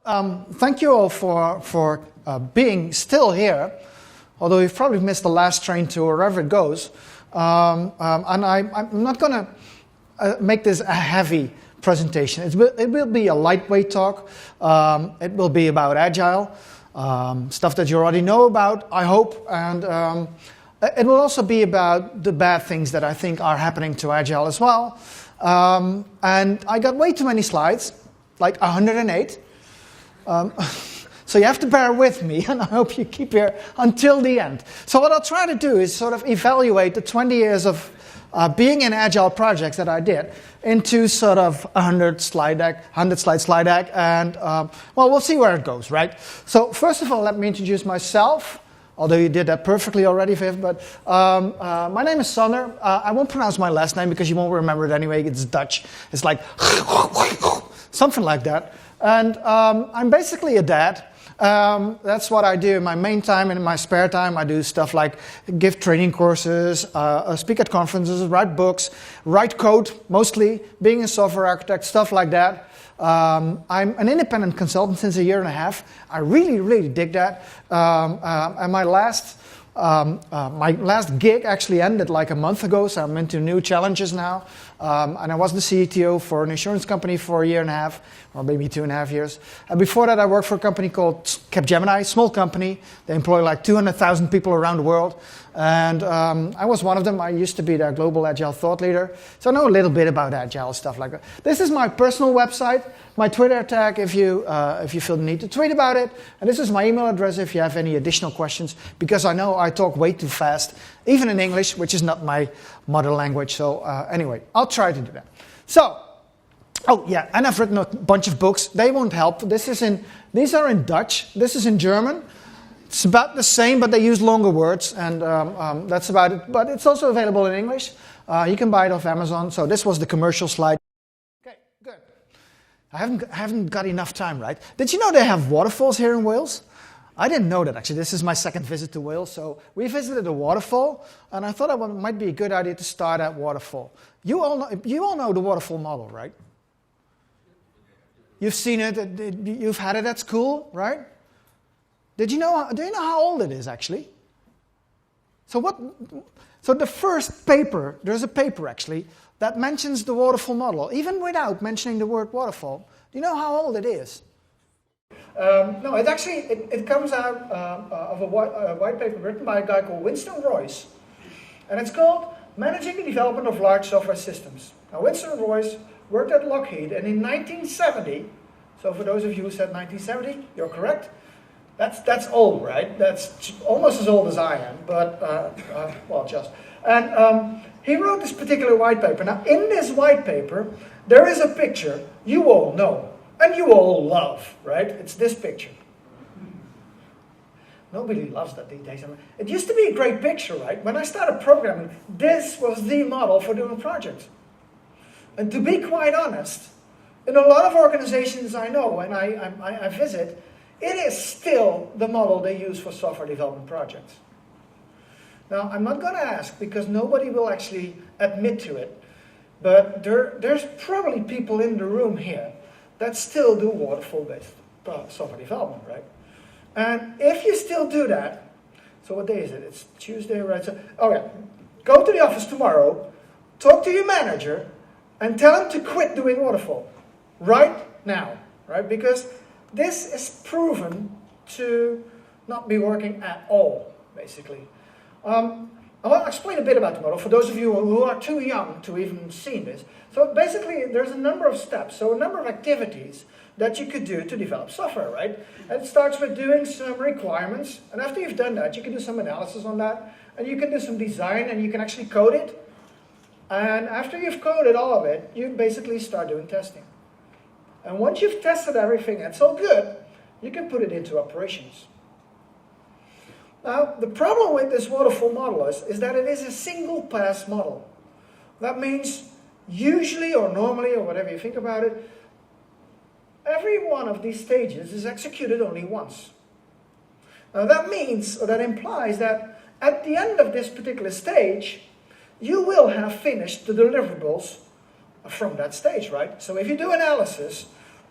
Thank you all for being still here, although you've probably missed the last train to wherever it goes. And I'm not going to make this a heavy presentation. It will be a lightweight talk. It will be about Agile, stuff that you already know about, I hope. And it will also be about the bad things that I think are happening to Agile as well. And I got way too many slides, like 108. So you have to bear with me, and I hope you keep here until the end. So what I'll try to do is sort of evaluate the 20 years of being in Agile projects that I did into sort of 100 slide slide deck, and well, we'll see where it goes, right? So first of all, let me introduce myself, although you did that perfectly already, Viv, but my name is Sander. I won't pronounce my last name because you won't remember it anyway. It's Dutch. It's like something like that. And I'm basically a dad. That's what I do in my main time and in my spare time. I do stuff like give training courses, speak at conferences, write books, write code, mostly, being a software architect, stuff like that. I'm an independent consultant since a year and a half. I really, really dig that. And my last gig actually ended like a month ago, so I'm into new challenges now. And I was the CTO for an insurance company for a year and a half, or maybe 2.5 years. And before that, I worked for a company called Capgemini, small company. They employ like 200,000 people around the world. And I was one of them. I used to be their global Agile thought leader. So I know a little bit about Agile, stuff like that. This is my personal website, my Twitter tag if you feel the need to tweet about it. And this is my email address if you have any additional questions, because I know I talk way too fast, even in English, which is not my mother language. So anyway, I'll try to do that. So, oh yeah, and I've written a bunch of books. They won't help. These are in Dutch. This is in German. It's about the same, but they use longer words, and that's about it. But it's also available in English. You can buy it off Amazon. So this was the commercial slide. Okay, good. I haven't got enough time, right? Did you know they have waterfalls here in Wales? I didn't know that, actually. This is my second visit to Wales. So we visited a waterfall, and I thought it might be a good idea to start at waterfall. You all know the waterfall model, right? You've seen it. You've had it at school, right? Do you know how old it is, actually? So the first paper, there's a paper, actually, that mentions the waterfall model, even without mentioning the word waterfall. Do you know how old it is? No, it comes out of a white paper written by a guy called Winston Royce, and it's called Managing the Development of Large Software Systems. Now, Winston Royce worked at Lockheed, and in 1970, so for those of you who said 1970, you're correct. That's old, right? That's almost as old as I am, but, well, just. And he wrote this particular white paper. Now, in this white paper, there is a picture you all know, and you all love, right? It's this picture. Nobody loves that these days. It used to be a great picture, right? When I started programming, this was the model for doing projects. And to be quite honest, in a lot of organizations I know and I visit, it is still the model they use for software development projects. Now, I'm not going to ask because nobody will actually admit to it, but there's probably people in the room here that still do waterfall-based software development, right? And if you still do that, so what day is it? It's Tuesday, right? So, oh yeah, go to the office tomorrow, talk to your manager, and tell him to quit doing waterfall right now, right? Because this is proven to not be working at all, basically. I want to explain a bit about the model for those of you who are too young to even see this. So basically, there's a number of steps, so a number of activities that you could do to develop software, right? And it starts with doing some requirements, and after you've done that, you can do some analysis on that, and you can do some design, and you can actually code it. And after you've coded all of it, you basically start doing testing. And once you've tested everything, it's all good, you can put it into operations. Now, the problem with this waterfall model is that it is a single pass model. That means usually or normally or whatever you think about it, every one of these stages is executed only once. Now that means, or that implies that at the end of this particular stage, you will have finished the deliverables from that stage, right? So if you do analysis,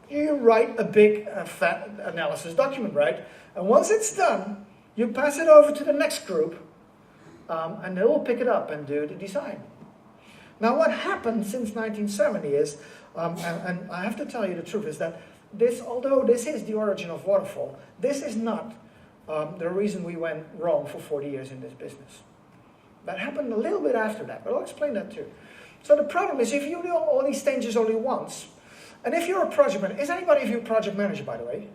you write a big fat analysis document, right? And once it's done, you pass it over to the next group, and they will pick it up and do the design. Now, what happened since 1970 is, and I have to tell you the truth, is that although this is the origin of waterfall, this is not the reason we went wrong for 40 years in this business. That happened a little bit after that, but I'll explain that too. So the problem is, if you do all these stages only once, and if you're a project manager, is anybody of you a project manager, by the way?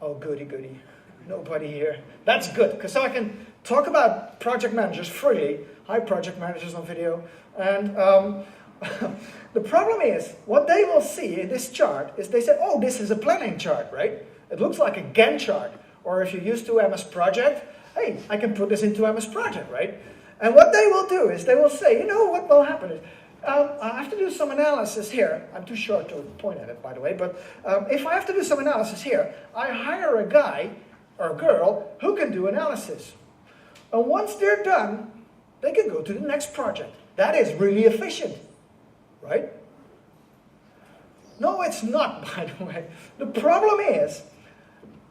Oh, goody, goody. Nobody here. That's good, because so I can talk about project managers freely. Hi, project managers on video. And the problem is, what they will see in this chart is they say, oh, this is a planning chart, right? It looks like a Gantt chart. Or if you're used to MS Project, hey, I can put this into MS Project, right? And what they will do is they will say, you know what will happen is, I have to do some analysis here. I'm too short to point at it, by the way, but if I have to do some analysis here, I hire a guy or a girl who can do analysis. And once they're done, they can go to the next project. That is really efficient, right? No, it's not, by the way. The problem is,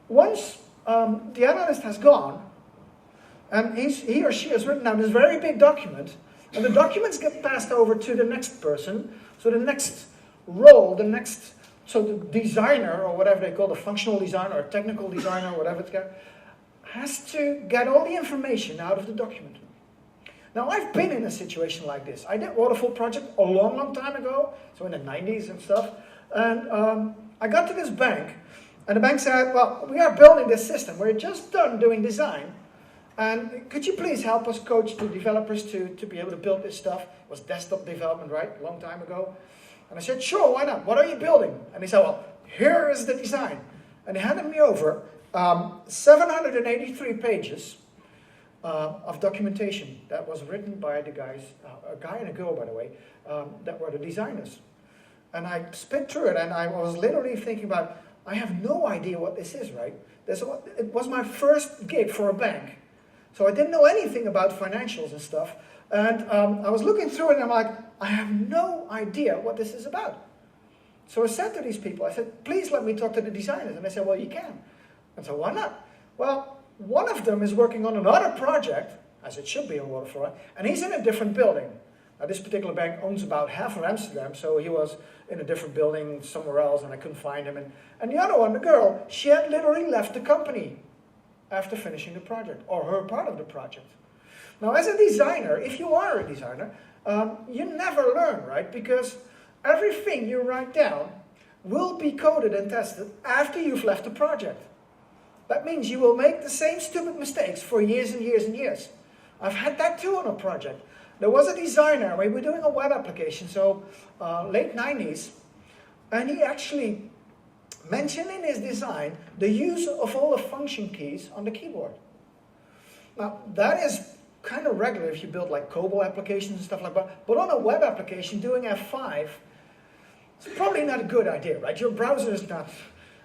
once the analyst has gone, and he or she has written down this very big document, and the documents get passed over to the next person, so the next role, so the designer, or whatever they call the functional designer, or technical designer, or whatever it's called, has to get all the information out of the document. Now, I've been in a situation like this. I did waterfall project a long, long time ago, so in the 90s and stuff, and I got to this bank, and the bank said, well, we are building this system. We're just done doing design. And could you please help us coach the developers to be able to build this stuff? It was desktop development, right? A long time ago. And I said, sure, why not? What are you building? And he said, well, here is the design. And he handed me over 783 pages of documentation that was written by the guys, a guy and a girl, by the way, that were the designers. And I spit through it, and I was literally thinking about, I have no idea what this is, right? It was my first gig for a bank. So I didn't know anything about financials and stuff. And I was looking through it and I'm like, I have no idea what this is about. So I said to these people, I said, please let me talk to the designers. And they said, well, you can. And so why not? Well, one of them is working on another project, as it should be in Waterfall, and he's in a different building. Now, this particular bank owns about half of Amsterdam, so he was in a different building somewhere else, and I couldn't find him. And the other one, the girl, she had literally left the company after finishing the project, or her part of the project. Now, as a designer, if you are a designer, you never learn, right? Because everything you write down will be coded and tested after you've left the project. That means you will make the same stupid mistakes for years and years and years. I've had that too on a project. There was a designer, we were doing a web application, so late 90s, and he actually mentioned in his design the use of all the function keys on the keyboard. Now, that is kind of regular if you build like COBOL applications and stuff like that, but on a web application, doing F5, it's probably not a good idea, right? Your browser is not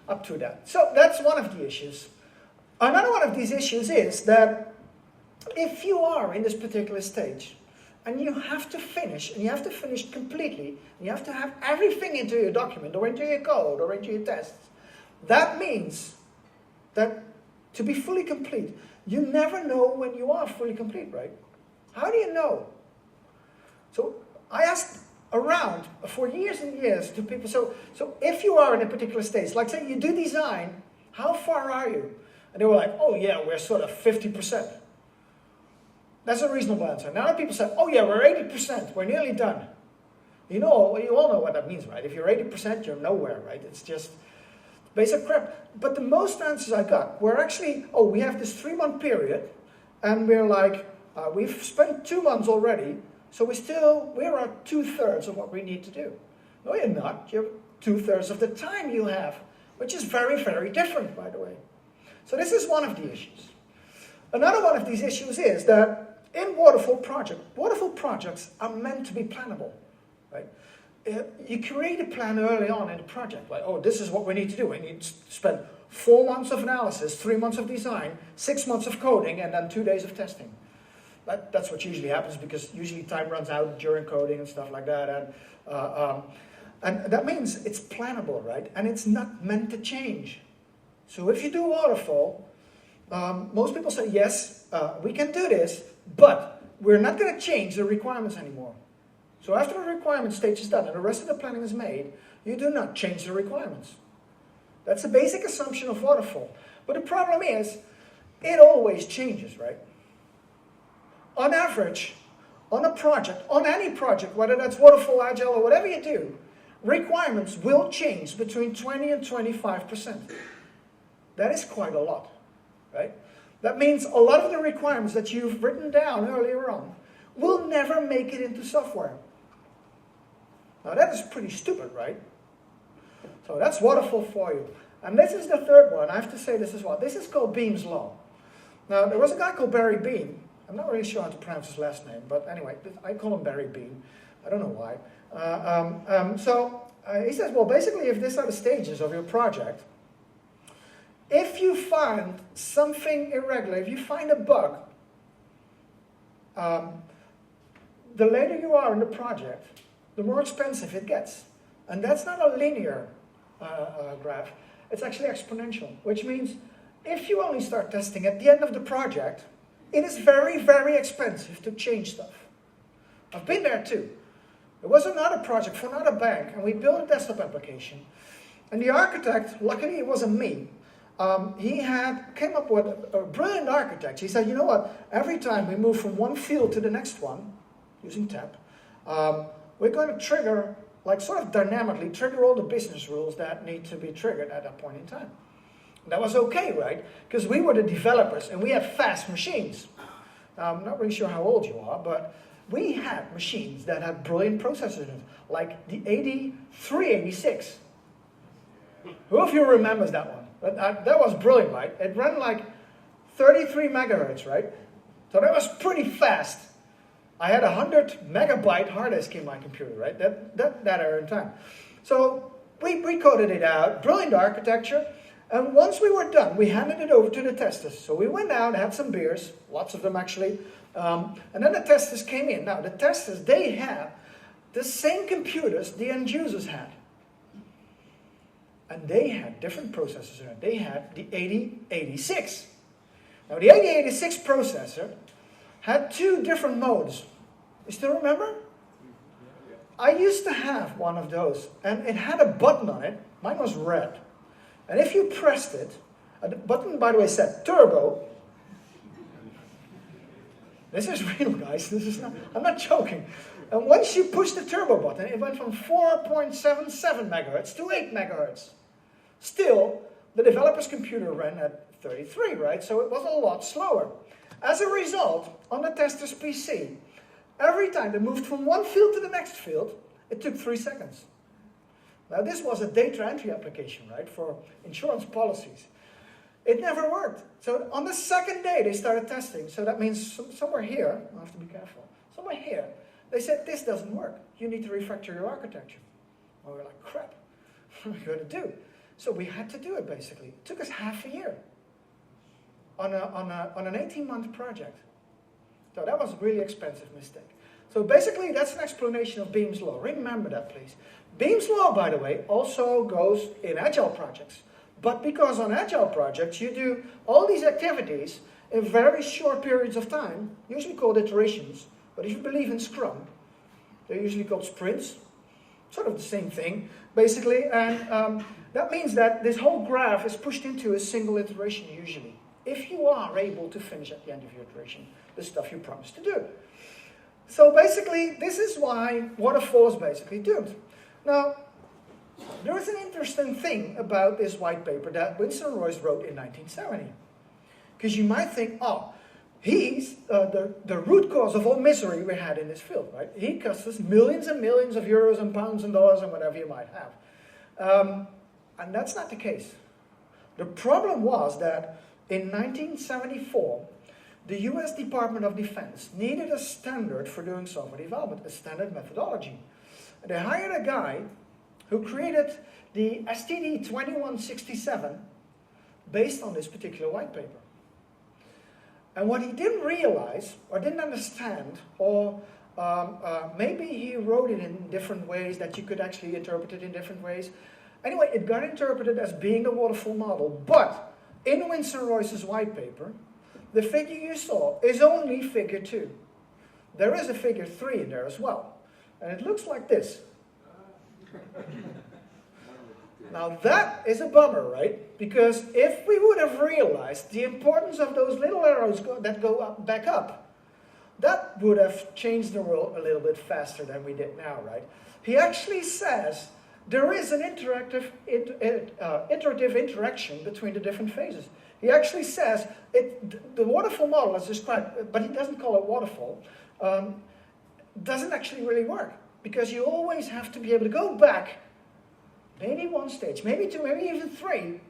up to that. So that's one of the issues. Another one of these issues is that if you are in this particular stage, and you have to finish, and you have to finish completely, and you have to have everything into your document, or into your code, or into your tests, that means that to be fully complete, you never know when you are fully complete, right? How do you know? So I asked around for years and years to people, so if you are in a particular stage, like say you do design, how far are you? And they were like, oh yeah, we're sort of 50%. That's a reasonable answer. Now people say, oh yeah, we're 80%, we're nearly done. You all know what that means, right? If you're 80%, you're nowhere, right? It's just basic crap. But the most answers I got were actually, oh, we have this 3-month period, and we're like, we've spent 2 months already, so we're at 2/3 of what we need to do. No, you're not. You're 2/3 of the time you have, which is very, very different, by the way. So this is one of the issues. Another one of these issues is that in waterfall projects are meant to be plannable, right? You create a plan early on in the project, like, oh, this is what we need to do. We need to spend 4 months of analysis, 3 months of design, 6 months of coding, and then 2 days of testing. That's what usually happens, because usually time runs out during coding and stuff like that. And that means it's plannable, right? And it's not meant to change. So if you do waterfall, most people say, yes, we can do this, but we're not going to change the requirements anymore. So after the requirement stage is done and the rest of the planning is made, you do not change the requirements. That's the basic assumption of waterfall. But the problem is, it always changes, right? On average, on a project, on any project, whether that's waterfall, agile, or whatever you do, requirements will change between 20 and 25%. That is quite a lot, right? That means a lot of the requirements that you've written down earlier on will never make it into software. Now that is pretty stupid, right? So that's waterfall for you. And this is the third one. I have to say this as well. This is called Beam's Law. Now there was a guy called Barry Beam. I'm not really sure how to pronounce his last name, but anyway, I call him Barry Beam. I don't know why. He says, well, basically, if these are the stages of your project, if you find something irregular, if you find a bug, the later you are in the project, the more expensive it gets. And that's not a linear graph. It's actually exponential, which means if you only start testing at the end of the project, it is very, very expensive to change stuff. I've been there too. There was another project for another bank, and we built a desktop application. And the architect, luckily it wasn't me, he came up with a brilliant architecture. He said, you know what, every time we move from one field to the next one, using tab, we're going to trigger, like sort of dynamically, trigger all the business rules that need to be triggered at that point in time. And that was okay, right? Because we were the developers, and we have fast machines. Now, I'm not really sure how old you are, but we had machines that had brilliant processors in it, like the 8386. Who of you remembers that one? That was brilliant, right? It ran like 33 megahertz, right? So that was pretty fast. I had a 100 megabyte hard disk in my computer, right? That era in time. So we coded it out, brilliant architecture. And once we were done, we handed it over to the testers. So we went out, had some beers, lots of them actually, and then the testers came in. Now the testers, they had the same computers the end users had. And they had different processors in it. They had the 8086. Now the 8086 processor had two different modes. You still remember? I used to have one of those, and it had a button on it. Mine was red. And if you pressed it, the button, by the way, said turbo. This is real, guys. This is not, I'm not joking. And once you push the turbo button, it went from 4.77 megahertz to 8 megahertz. Still, the developer's computer ran at 33, right? So it was a lot slower. As a result, on the tester's PC, every time they moved from one field to the next field, it took 3 seconds. Now this was a data entry application, right, for insurance policies. It never worked. So on the second day they started testing. So that means somewhere here, I have to be careful, somewhere here, they said this doesn't work. You need to refactor your architecture. Well, we're like, crap, what are we going to do? So we had to do it basically. It took us half a year on an 18-month project. So that was a really expensive mistake. So basically that's an explanation of Beam's Law. Remember that, please. Beam's Law, by the way, also goes in Agile projects. But because on Agile projects you do all these activities in very short periods of time, usually called iterations, but if you believe in Scrum, they're usually called sprints, sort of the same thing, basically. And that means that this whole graph is pushed into a single iteration usually, if you are able to finish at the end of your iteration the stuff you promised to do. So basically, this is why waterfall is basically doomed. Now, there is an interesting thing about this white paper that Winston Royce wrote in 1970. Because you might think, oh, he's the root cause of all misery we had in this field, right? He cost us millions and millions of euros and pounds and dollars and whatever you might have. And that's not the case. The problem was that in 1974, the US Department of Defense needed a standard for doing software development, a standard methodology. And they hired a guy who created the STD 2167 based on this particular white paper. And what he didn't realize, or didn't understand, or Maybe he wrote it in different ways that you could actually interpret it in different ways. Anyway, it got interpreted as being the waterfall model, but in Winston Royce's white paper, the figure you saw is only figure 2. There is a figure 3 in there as well, and it looks like this. Now that is a bummer, right? Because if we would have realized the importance of those little arrows that go up, back up, that would have changed the world a little bit faster than we did now, right? He actually says there is an iterative interaction between the different phases. He actually says the waterfall model as described, but he doesn't call it waterfall, doesn't actually really work. Because you always have to be able to go back, maybe 1 stage, maybe 2, maybe even 3,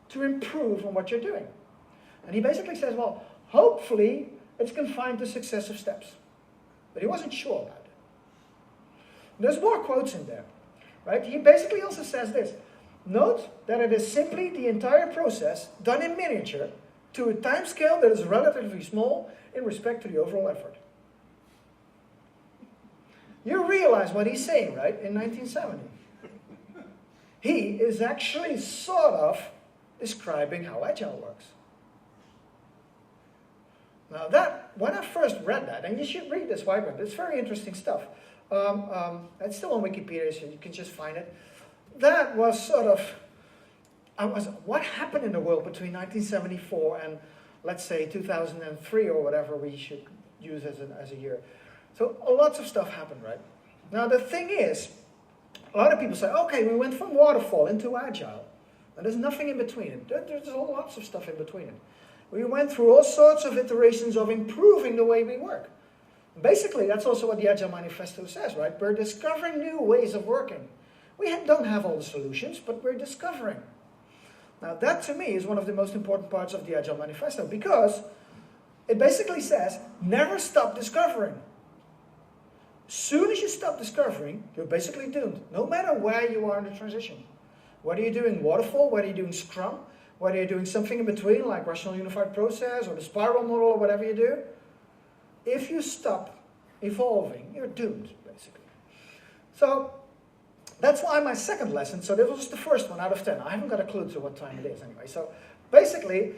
to improve on what you're doing. And he basically says, well, hopefully it's confined to successive steps. But he wasn't sure about it. There's more quotes in there. Right? He basically also says this: note that it is simply the entire process done in miniature to a time scale that is relatively small in respect to the overall effort. You realize what he's saying, right, in 1970. He is actually sort of describing how Agile works. Now that, when I first read that, and you should read this white paper, it's very interesting stuff. It's still on Wikipedia, so you can just find it. That was sort of, what happened in the world between 1974 and, let's say, 2003 or whatever we should use as a year. So lots of stuff happened, right? Now the thing is, a lot of people say, okay, we went from waterfall into Agile. And there's nothing in between it. There's lots of stuff in between it. We went through all sorts of iterations of improving the way we work. Basically, that's also what the Agile Manifesto says, right? We're discovering new ways of working. We don't have all the solutions, but we're discovering. Now, that to me is one of the most important parts of the Agile Manifesto, because it basically says, never stop discovering. As soon as you stop discovering, you're basically doomed, no matter where you are in the transition. Whether you're doing waterfall, whether you're doing Scrum, whether you're doing something in between, like rational unified process or the spiral model or whatever you do, if you stop evolving, you're doomed, basically. So that's why my second lesson, so this was the first one out of 10. I haven't got a clue to what time it is anyway. So basically,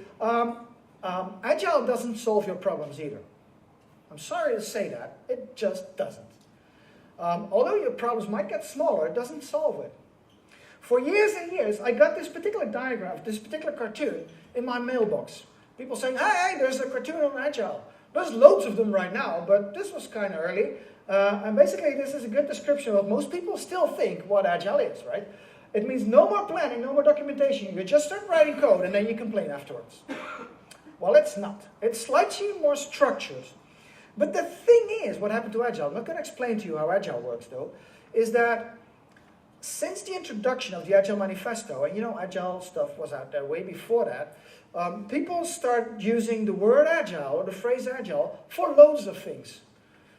Agile doesn't solve your problems either. I'm sorry to say that, it just doesn't. Although your problems might get smaller, it doesn't solve it. For years and years, I got this particular diagram, this particular cartoon in my mailbox. People saying, hey, there's a cartoon on Agile. There's loads of them right now, but this was kind of early. And basically, this is a good description of what most people still think what Agile is, right? It means no more planning, no more documentation. You just start writing code, and then you complain afterwards. Well, it's not. It's slightly more structured. But the thing is, what happened to Agile, I'm not going to explain to you how Agile works, though, is that since the introduction of the Agile Manifesto, and you know, Agile stuff was out there way before that, people start using the word Agile, or the phrase Agile, for loads of things.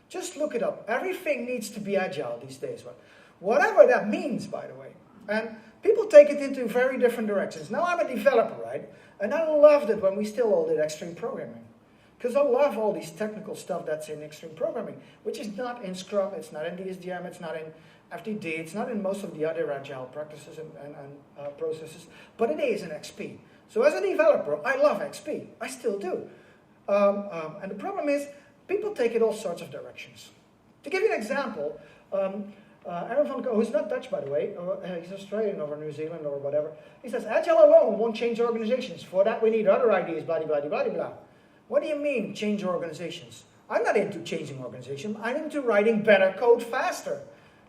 Just look it up. Everything needs to be Agile these days. Whatever that means, by the way. And people take it into very different directions. Now I'm a developer, right? And I loved it when we still all did extreme programming. Because I love all these technical stuff that's in extreme programming, which is not in Scrum, it's not in DSDM, it's not in FTD, it's not in most of the other Agile practices and processes, but it is in XP. So as a developer, I love XP. I still do. And the problem is, people take it all sorts of directions. To give you an example, Aaron van Ko, who's not Dutch, by the way, he's Australian or New Zealand or whatever, he says, Agile alone won't change organizations. For that, we need other ideas, blah, blah, blah, blah, blah. What do you mean, change organizations? I'm not into changing organizations. I'm into writing better code faster.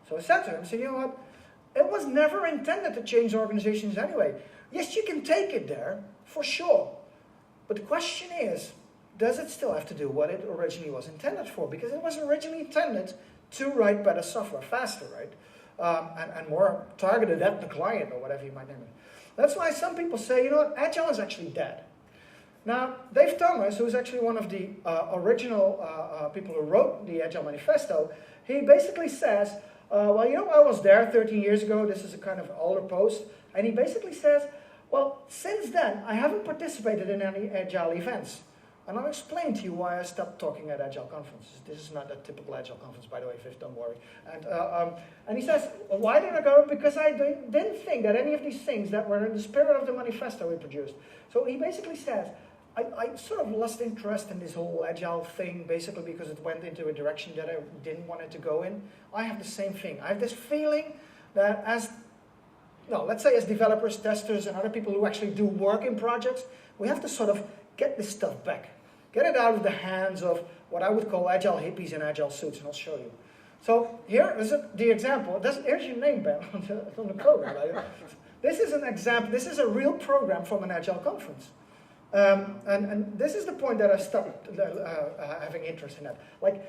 So I said to him, you know what? It was never intended to change organizations anyway. Yes, you can take it there, for sure. But the question is, does it still have to do what it originally was intended for? Because it was originally intended to write better software faster, right? And more targeted at the client or whatever you might name it. That's why some people say, you know what, Agile is actually dead. Now, Dave Thomas, who's actually one of the original people who wrote the Agile Manifesto, he basically says, well, you know, I was there 13 years ago. This is a kind of older post. And he basically says, well, since then, I haven't participated in any Agile events. And I'll explain to you why I stopped talking at Agile conferences. This is not a typical Agile conference, by the way, Viv, don't worry. And he says, why did I go? Because I didn't think that any of these things that were in the spirit of the manifesto we produced. So he basically says, I sort of lost interest in this whole Agile thing, basically because it went into a direction that I didn't want it to go in. I have the same thing. I have this feeling that let's say as developers, testers, and other people who actually do work in projects, we have to sort of get this stuff back. Get it out of the hands of what I would call Agile hippies in Agile suits, and I'll show you. So here is the example. Here's your name, Ben, on the program. Right? This is an example. This is a real program from an Agile conference. And this is the point that I stopped having interest in that. Like,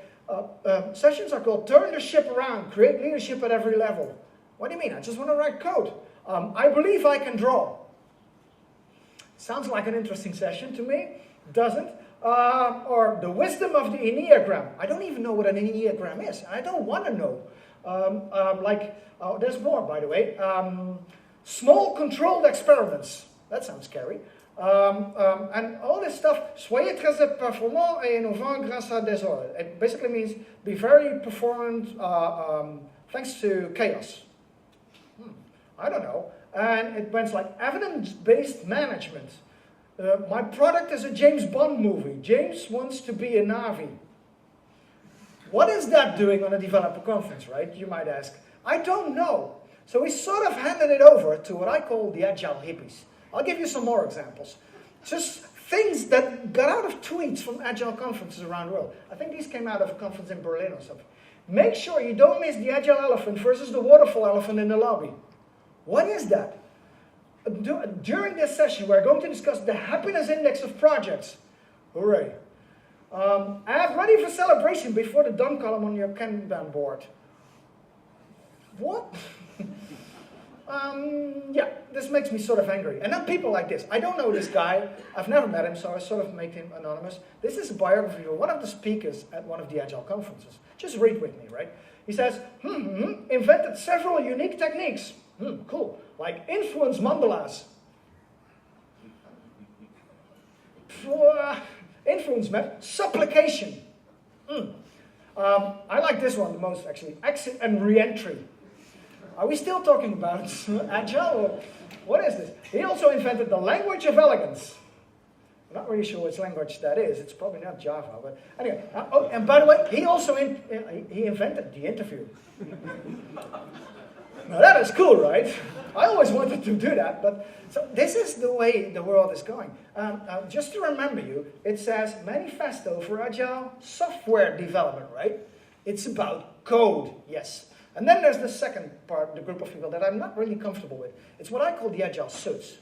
sessions are called Turn the Ship Around, Create Leadership at Every Level. What do you mean? I just want to write code. I believe I can draw. Sounds like an interesting session to me. Doesn't. Or the wisdom of the Enneagram. I don't even know what an Enneagram is. I don't want to know. There's more, by the way. Small controlled experiments. That sounds scary. And all this stuff. Soyez très performant et innovant grâce à désordre. It basically means be very performant thanks to chaos. I don't know. And it went like evidence-based management. My product is a James Bond movie. James wants to be a Navi. What is that doing on a developer conference, right? You might ask. I don't know. So we sort of handed it over to what I call the Agile hippies. I'll give you some more examples. Just things that got out of tweets from Agile conferences around the world. I think these came out of a conference in Berlin or something. Make sure you don't miss the Agile elephant versus the waterfall elephant in the lobby. What is that? During this session, we're going to discuss the happiness index of projects. Hooray. Add ready for celebration before the done column on your Kanban board. What? Yeah, this makes me sort of angry. And then people like this. I don't know this guy. I've never met him, so I sort of make him anonymous. This is a biography of one of the speakers at one of the Agile conferences. Just read with me, right? He says, invented several unique techniques. Cool. Like influence mandalas. Influence map. Supplication. I like this one the most, actually. Exit and re-entry. Are we still talking about Agile? Or what is this? He also invented the language of elegance. I'm not really sure which language that is. It's probably not Java. But anyway. And by the way, he also he invented the interview. Now that is cool, right? I always wanted to do that. But so this is the way the world is going. Just to remember you, it says Manifesto for Agile Software Development, right? It's about code, yes. And then there's the second part, the group of people that I'm not really comfortable with. It's what I call the Agile suits.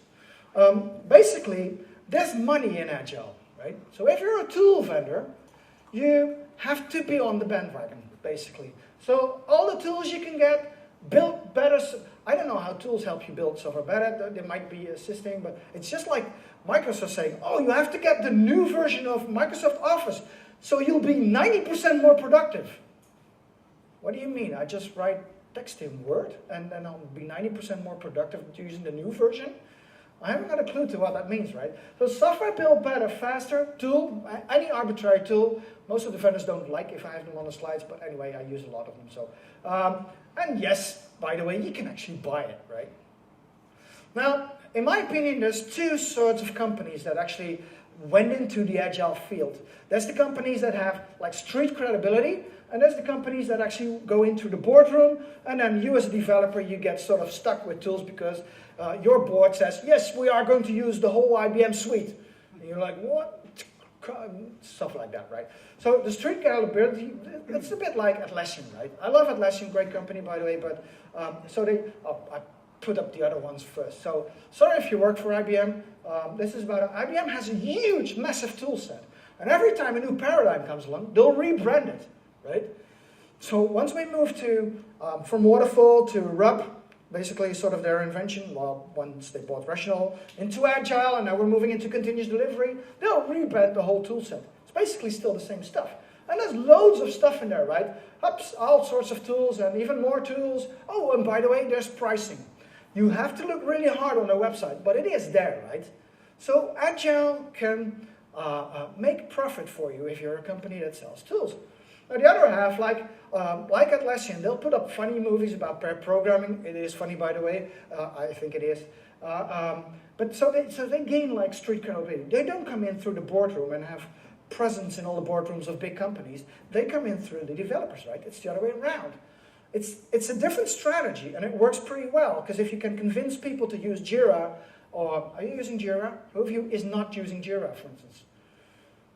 Basically, there's money in Agile, right? So if you're a tool vendor, you have to be on the bandwagon, basically. So all the tools you can get, build better. I don't know how tools help you build software better. They might be assisting, but it's just like Microsoft saying, oh, you have to get the new version of Microsoft Office, so you'll be 90% more productive. What do you mean? I just write text in Word and then I'll be 90% more productive using the new version? I haven't got a clue to what that means, right? So software build better, faster, tool, any arbitrary tool. Most of the vendors don't like if I have them on the slides, but anyway, I use a lot of them. So, and yes, by the way, you can actually buy it, right? Now, in my opinion, there's two sorts of companies that actually went into the Agile field. There's the companies that have like street credibility, and there's the companies that actually go into the boardroom, and then you as a developer, you get sort of stuck with tools because your board says, yes, we are going to use the whole IBM suite. And you're like, what? Stuff like that, right? So the street credibility, it's a bit like Atlassian, right? I love Atlassian, great company, by the way, but I put up the other ones first. So sorry if you work for IBM. This is about IBM has a huge, massive tool set. And every time a new paradigm comes along, they'll rebrand it. Right? So once we move to from waterfall to RUP, basically sort of their invention, well, once they bought Rational, into Agile, and now we're moving into continuous delivery, they'll rebrand the whole tool set. It's basically still the same stuff. And there's loads of stuff in there, right? All sorts of tools and even more tools. Oh, and by the way, there's pricing. You have to look really hard on their website, but it is there, right? So Agile can make profit for you if you're a company that sells tools. Now the other half, like Atlassian, they'll put up funny movies about pair programming. It is funny, by the way. I think it is. But so they gain like street credibility. They don't come in through the boardroom and have presence in all the boardrooms of big companies. They come in through the developers, right? It's the other way around. It's a different strategy, and it works pretty well, because if you can convince people to use Jira, or are you using Jira? Who of you is not using Jira, for instance?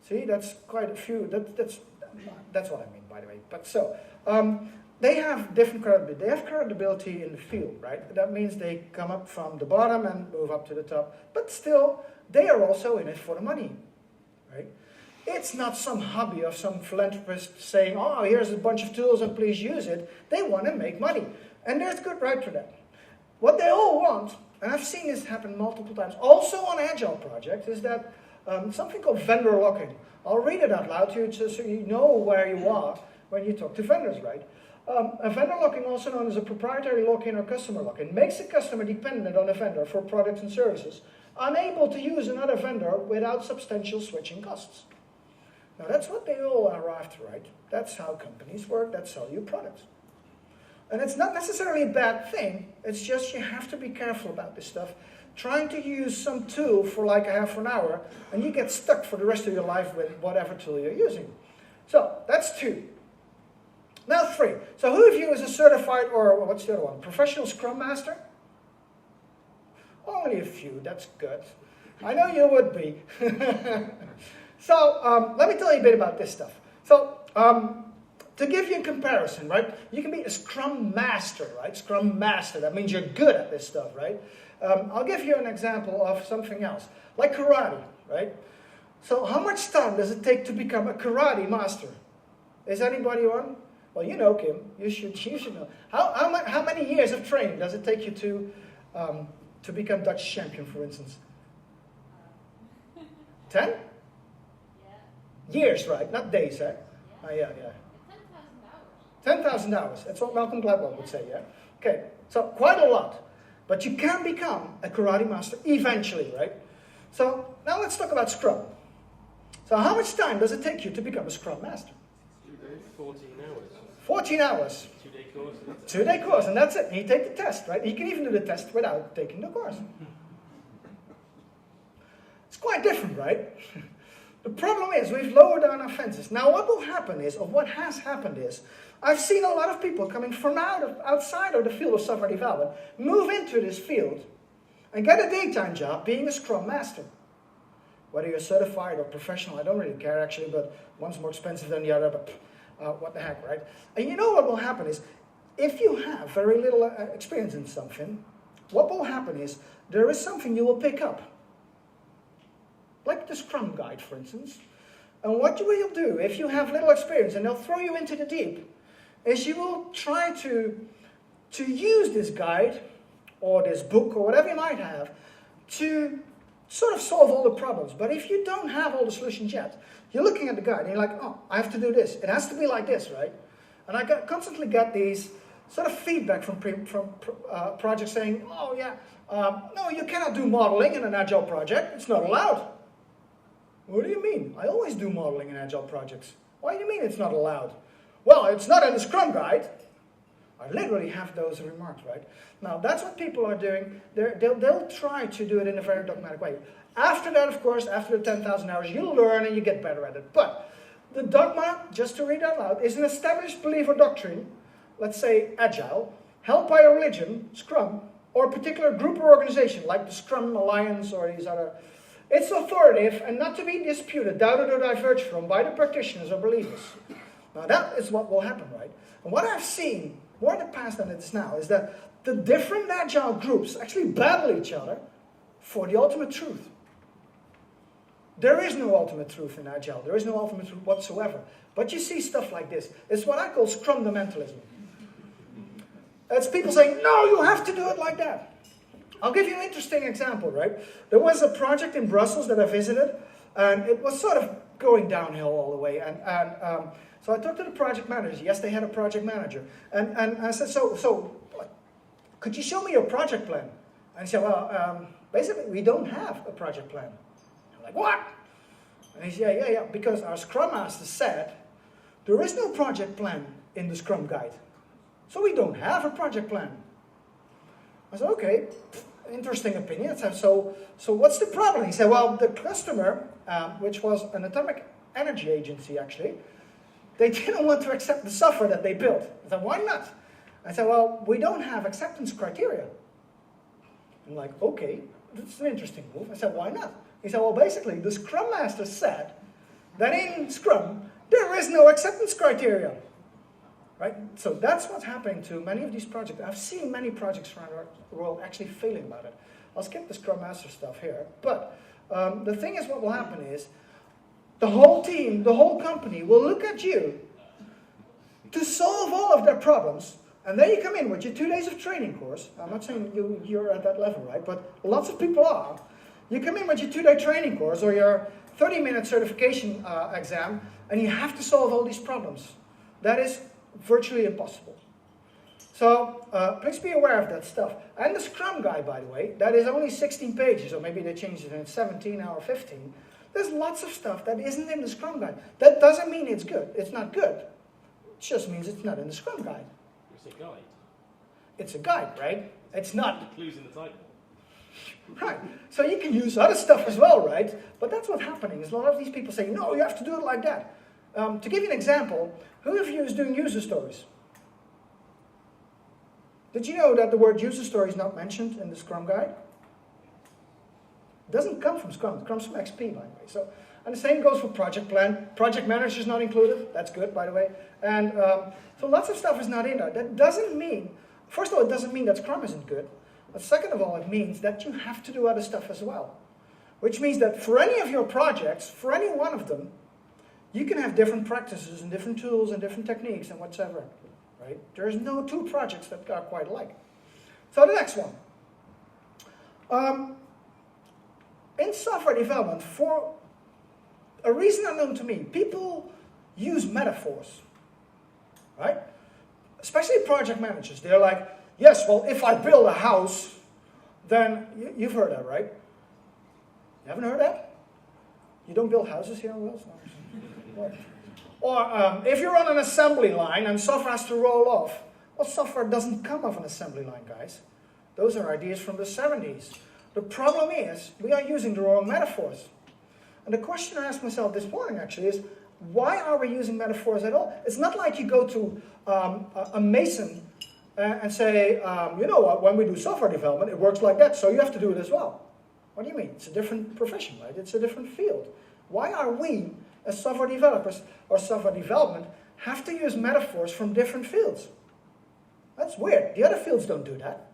See, that's quite a few. That's what I mean, by the way. But so, they have different credibility. They have credibility in the field, right? That means they come up from the bottom and move up to the top. But still, they are also in it for the money, right? It's not some hobby of some philanthropist saying, oh, here's a bunch of tools and please use it. They want to make money. And there's good right to that. What they all want, and I've seen this happen multiple times, also on Agile projects, is that something called vendor locking. I'll read it out loud to you so you know where you are when you talk to vendors, right? A vendor locking, also known as a proprietary lock-in or customer lock-in, makes a customer dependent on a vendor for products and services, unable to use another vendor without substantial switching costs. Now that's what they all are after, right? That's how companies work, that's how you products. And it's not necessarily a bad thing, it's just you have to be careful about this stuff. Trying to use some tool for like a half an hour, and you get stuck for the rest of your life with whatever tool you're using. So, that's 2. Now 3. So who of you is a certified, or what's the other one, professional Scrum Master? Only a few, that's good. I know you would be. So, let me tell you a bit about this stuff. So, to give you a comparison, right, you can be a Scrum Master, right? Scrum Master, that means you're good at this stuff, right? I'll give you an example of something else, like karate, right? So how much time does it take to become a karate master? Is anybody on? Well, you know, Kim, you should know. How many years of training does it take you to become Dutch champion, for instance? 10? Yeah. Years, right? Not days, eh? Yeah. 10,000 hours. That's what Malcolm Gladwell would say, yeah? Okay, so quite a lot. But you can become a karate master eventually, right? So now let's talk about Scrum. So how much time does it take you to become a Scrum Master? 14 hours. 14 hours. 2-day course. 2-day course, and that's it. And you take the test, right? You can even do the test without taking the course. It's quite different, right? The problem is we've lowered down our fences. Now what will happen is, or what has happened is, I've seen a lot of people coming from outside of the field of software development move into this field and get a daytime job being a Scrum Master. Whether you're certified or professional, I don't really care actually, but one's more expensive than the other, but what the heck, right? And you know what will happen is, if you have very little experience in something, what will happen is, there is something you will pick up. Like the Scrum Guide, for instance. And what you will do, if you have little experience and they'll throw you into the deep, is you will try to use this guide, or this book, or whatever you might have, to sort of solve all the problems. But if you don't have all the solutions yet, you're looking at the guide and you're like, oh, I have to do this. It has to be like this, right? And I constantly get these sort of feedback from projects saying, oh yeah, no, you cannot do modeling in an Agile project. It's not allowed. What do you mean? I always do modeling in Agile projects. Why do you mean it's not allowed? Well, it's not in the Scrum Guide. I literally have those remarks, right? Now, that's what people are doing. They'll try to do it in a very dogmatic way. After that, of course, after the 10,000 hours, you learn and you get better at it. But the dogma, just to read out loud, is an established belief or doctrine, let's say Agile, held by a religion, Scrum, or a particular group or organization, like the Scrum Alliance or these other. It's authoritative and not to be disputed, doubted or diverged from by the practitioners or believers. Now that is what will happen, right? And what I've seen, more in the past than it is now, is that the different Agile groups actually battle each other for the ultimate truth. There is no ultimate truth in Agile. There is no ultimate truth whatsoever. But you see stuff like this. It's what I call fundamentalism. It's people saying, no, you have to do it like that. I'll give you an interesting example, right? There was a project in Brussels that I visited, and it was sort of going downhill all the way. So I talked to the project manager. Yes, they had a project manager. And I said, so could you show me your project plan? And he said, well, basically, we don't have a project plan. I'm like, what? And he said, yeah, because our Scrum Master said, there is no project plan in the Scrum Guide. So we don't have a project plan. I said, okay, interesting opinion. So what's the problem? He said, well, the customer, which was an atomic energy agency actually, they didn't want to accept the software that they built. I said, why not? I said, well, we don't have acceptance criteria. I'm like, okay, that's an interesting move. I said, why not? He said, well, basically, the Scrum Master said that in Scrum, there is no acceptance criteria. Right? So that's what's happening to many of these projects. I've seen many projects around the world actually failing about it. I'll skip the Scrum Master stuff here. But the thing is, what will happen is, the whole team, the whole company will look at you to solve all of their problems. And then you come in with your 2 days of training course. I'm not saying you're at that level, right? But lots of people are. You come in with your 2-day training course or your 30-minute certification exam, and you have to solve all these problems. That is virtually impossible. So please be aware of that stuff. And the Scrum Guide, by the way, that is only 16 pages, or maybe they changed it in 17 or 15. There's lots of stuff that isn't in the Scrum Guide. That doesn't mean it's good. It's not good. It just means it's not in the Scrum Guide. It's a guide. It's a guide, right? It's not. The clues in the title. Right. So you can use other stuff as well, right? But that's what's happening. Is a lot of these people say, no, you have to do it like that. To give you an example, who of you is doing user stories? Did you know that the word user story is not mentioned in the Scrum Guide? It doesn't come from Scrum. It comes from XP, by the way. So, and the same goes for project plan. Project manager is not included. That's good, by the way. And so lots of stuff is not in there. That doesn't mean, first of all, it doesn't mean that Scrum isn't good. But second of all, it means that you have to do other stuff as well. Which means that for any of your projects, for any one of them, you can have different practices and different tools and different techniques and whatever. Right? There's no two projects that are quite alike. So the next one. In software development, for a reason unknown to me, people use metaphors. Right? Especially project managers. They're like, yes, well, if I build a house, then you've heard that, right? You haven't heard that? You don't build houses here in Wales? Or if you're on an assembly line and software has to roll off, well, software doesn't come off an assembly line, guys. Those are ideas from the 70s. The problem is, we are using the wrong metaphors. And the question I asked myself this morning, actually, is why are we using metaphors at all? It's not like you go to a mason and say, you know what, when we do software development, it works like that, so you have to do it as well. What do you mean? It's a different profession, right? It's a different field. Why are we, as software developers or software development, have to use metaphors from different fields? That's weird. The other fields don't do that.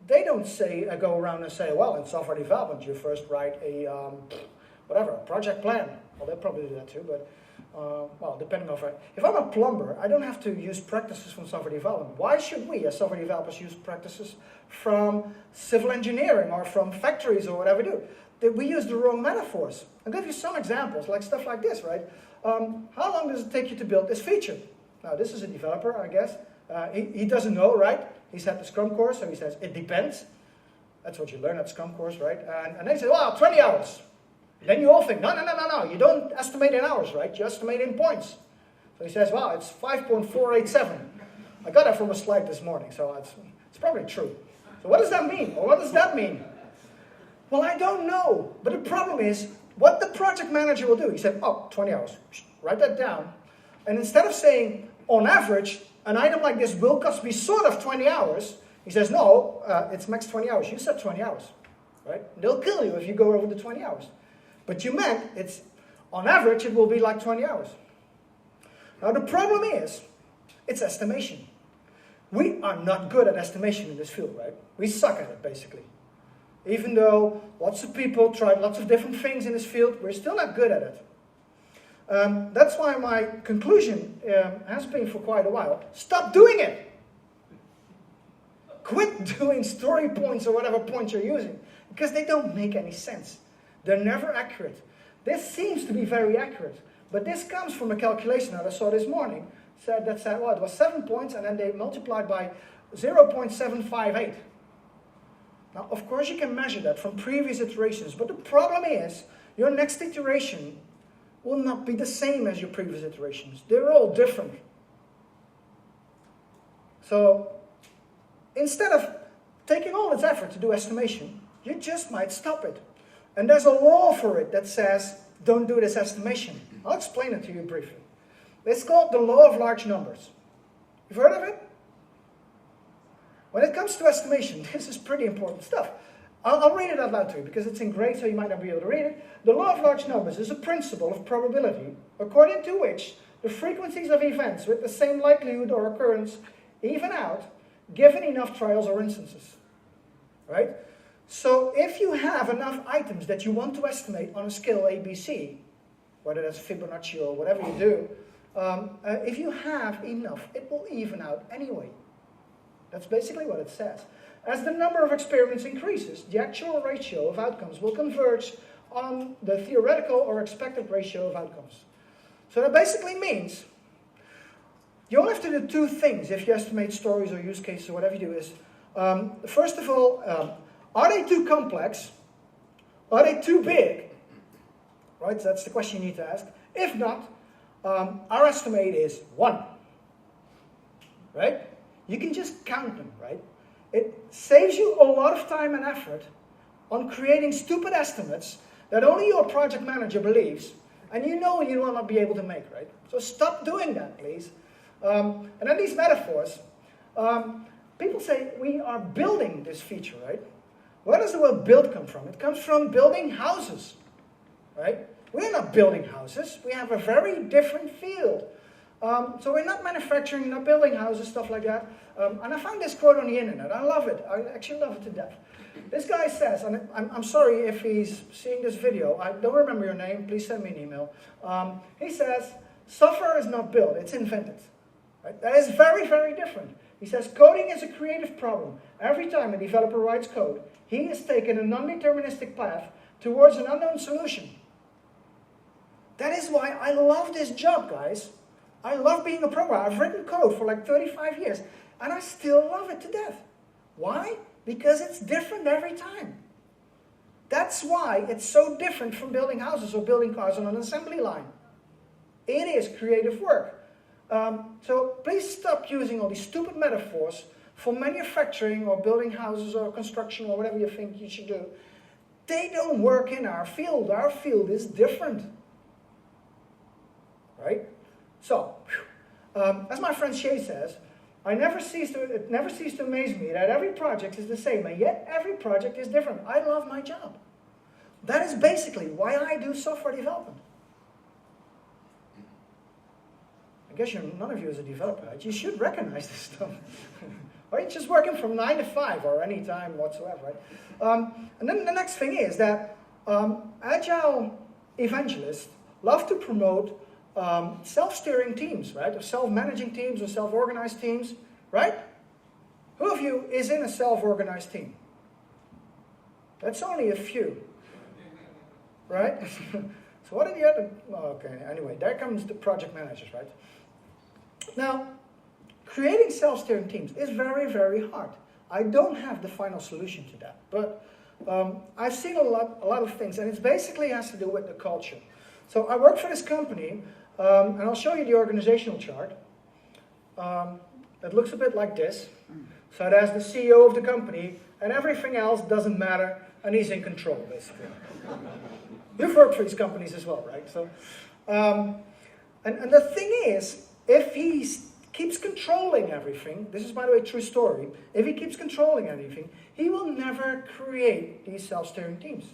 They don't say, go around and say, well, in software development, you first write a, a project plan. Well, they'll probably do that too, but, well, depending on, if I'm a plumber, I don't have to use practices from software development. Why should we, as software developers, use practices from civil engineering or from factories or whatever we do? We use the wrong metaphors. I'll give you some examples, like stuff like this, right? How long does it take you to build this feature? Now, this is a developer, I guess. He doesn't know, right? He's had the Scrum course, so he says, it depends. That's what you learn at Scrum course, right? And they say, well, 20 hours. Then you all think, no. You don't estimate in hours, right? You estimate in points. So he says, wow, it's 5.487. I got that from a slide this morning, so it's probably true. So what does that mean? Or what does that mean? Well, I don't know. But the problem is, what the project manager will do, he said, 20 hours. Write that down. And instead of saying, on average, an item like this will cost me sort of 20 hours, he says, no, it's max 20 hours. You said 20 hours, right? They'll kill you if you go over the 20 hours. But you meant, on average, it will be like 20 hours. Now, the problem is, it's estimation. We are not good at estimation in this field, right? We suck at it, basically. Even though lots of people tried lots of different things in this field, we're still not good at it. That's why my conclusion has been for quite a while, stop doing it. Quit doing story points or whatever points you're using, because they don't make any sense. They're never accurate. This seems to be very accurate, but this comes from a calculation that I saw this morning. That said, well, it was 7 points, and then they multiplied by 0.758. Now, of course, you can measure that from previous iterations, but the problem is, your next iteration will not be the same as your previous iterations. They're all different. So instead of taking all its effort to do estimation, you just might stop it. And there's a law for it that says, don't do this estimation. I'll explain it to you briefly. It's called the law of large numbers. You've heard of it? When it comes to estimation, this is pretty important stuff. I'll read it out loud to you because it's in grade, so you might not be able to read it. The law of large numbers is a principle of probability according to which the frequencies of events with the same likelihood or occurrence even out given enough trials or instances. Right? So if you have enough items that you want to estimate on a scale ABC, whether that's Fibonacci or whatever you do, if you have enough, it will even out anyway. That's basically what it says. As the number of experiments increases, the actual ratio of outcomes will converge on the theoretical or expected ratio of outcomes. So that basically means you only have to do two things if you estimate stories or use cases or whatever you do is, first of all, are they too complex? Are they too big? Right, so that's the question you need to ask. If not, our estimate is 1. Right? You can just count them, right? It saves you a lot of time and effort on creating stupid estimates that only your project manager believes, and you know you will not be able to make, right? So stop doing that, please. And then these metaphors. People say we are building this feature, right? Where does the word build come from? It comes from building houses, right? We're not building houses. We have a very different field. So we're not manufacturing, not building houses, stuff like that. And I found this quote on the internet. I love it. I actually love it to death. This guy says, and I'm sorry if he's seeing this video. I don't remember your name. Please send me an email. He says, software is not built. It's invented. Right? That is very, very different. He says, coding is a creative problem. Every time a developer writes code, he has taken a non-deterministic path towards an unknown solution. That is why I love this job, guys. I love being a programmer. I've written code for like 35 years, and I still love it to death. Why? Because it's different every time. That's why it's so different from building houses or building cars on an assembly line. It is creative work. So please stop using all these stupid metaphors for manufacturing or building houses or construction or whatever you think you should do. They don't work in our field. Our field is different. Right? So, as my friend Shay says, it never ceases to amaze me that every project is the same, and yet every project is different. I love my job. That is basically why I do software development. I guess none of you is a developer, right? You should recognize this stuff. Or you're just working from 9 to 5 or any time whatsoever, right? And then the next thing is that Agile evangelists love to promote self-steering teams, right? Or self-managing teams or self-organized teams, right? Who of you is in a self-organized team? That's only a few, right? So what are the other? Oh, okay, anyway, there comes the project managers, right? Now, creating self-steering teams is very, very hard. I don't have the final solution to that, but I've seen a lot of things, and it basically has to do with the culture. So I work for this company, and I'll show you the organizational chart. It looks a bit like this. So it has the CEO of the company, and everything else doesn't matter, and he's in control, basically. You've worked for these companies as well, right? So, and the thing is, if he keeps controlling everything, this is, by the way, a true story, if he keeps controlling everything, he will never create these self-steering teams.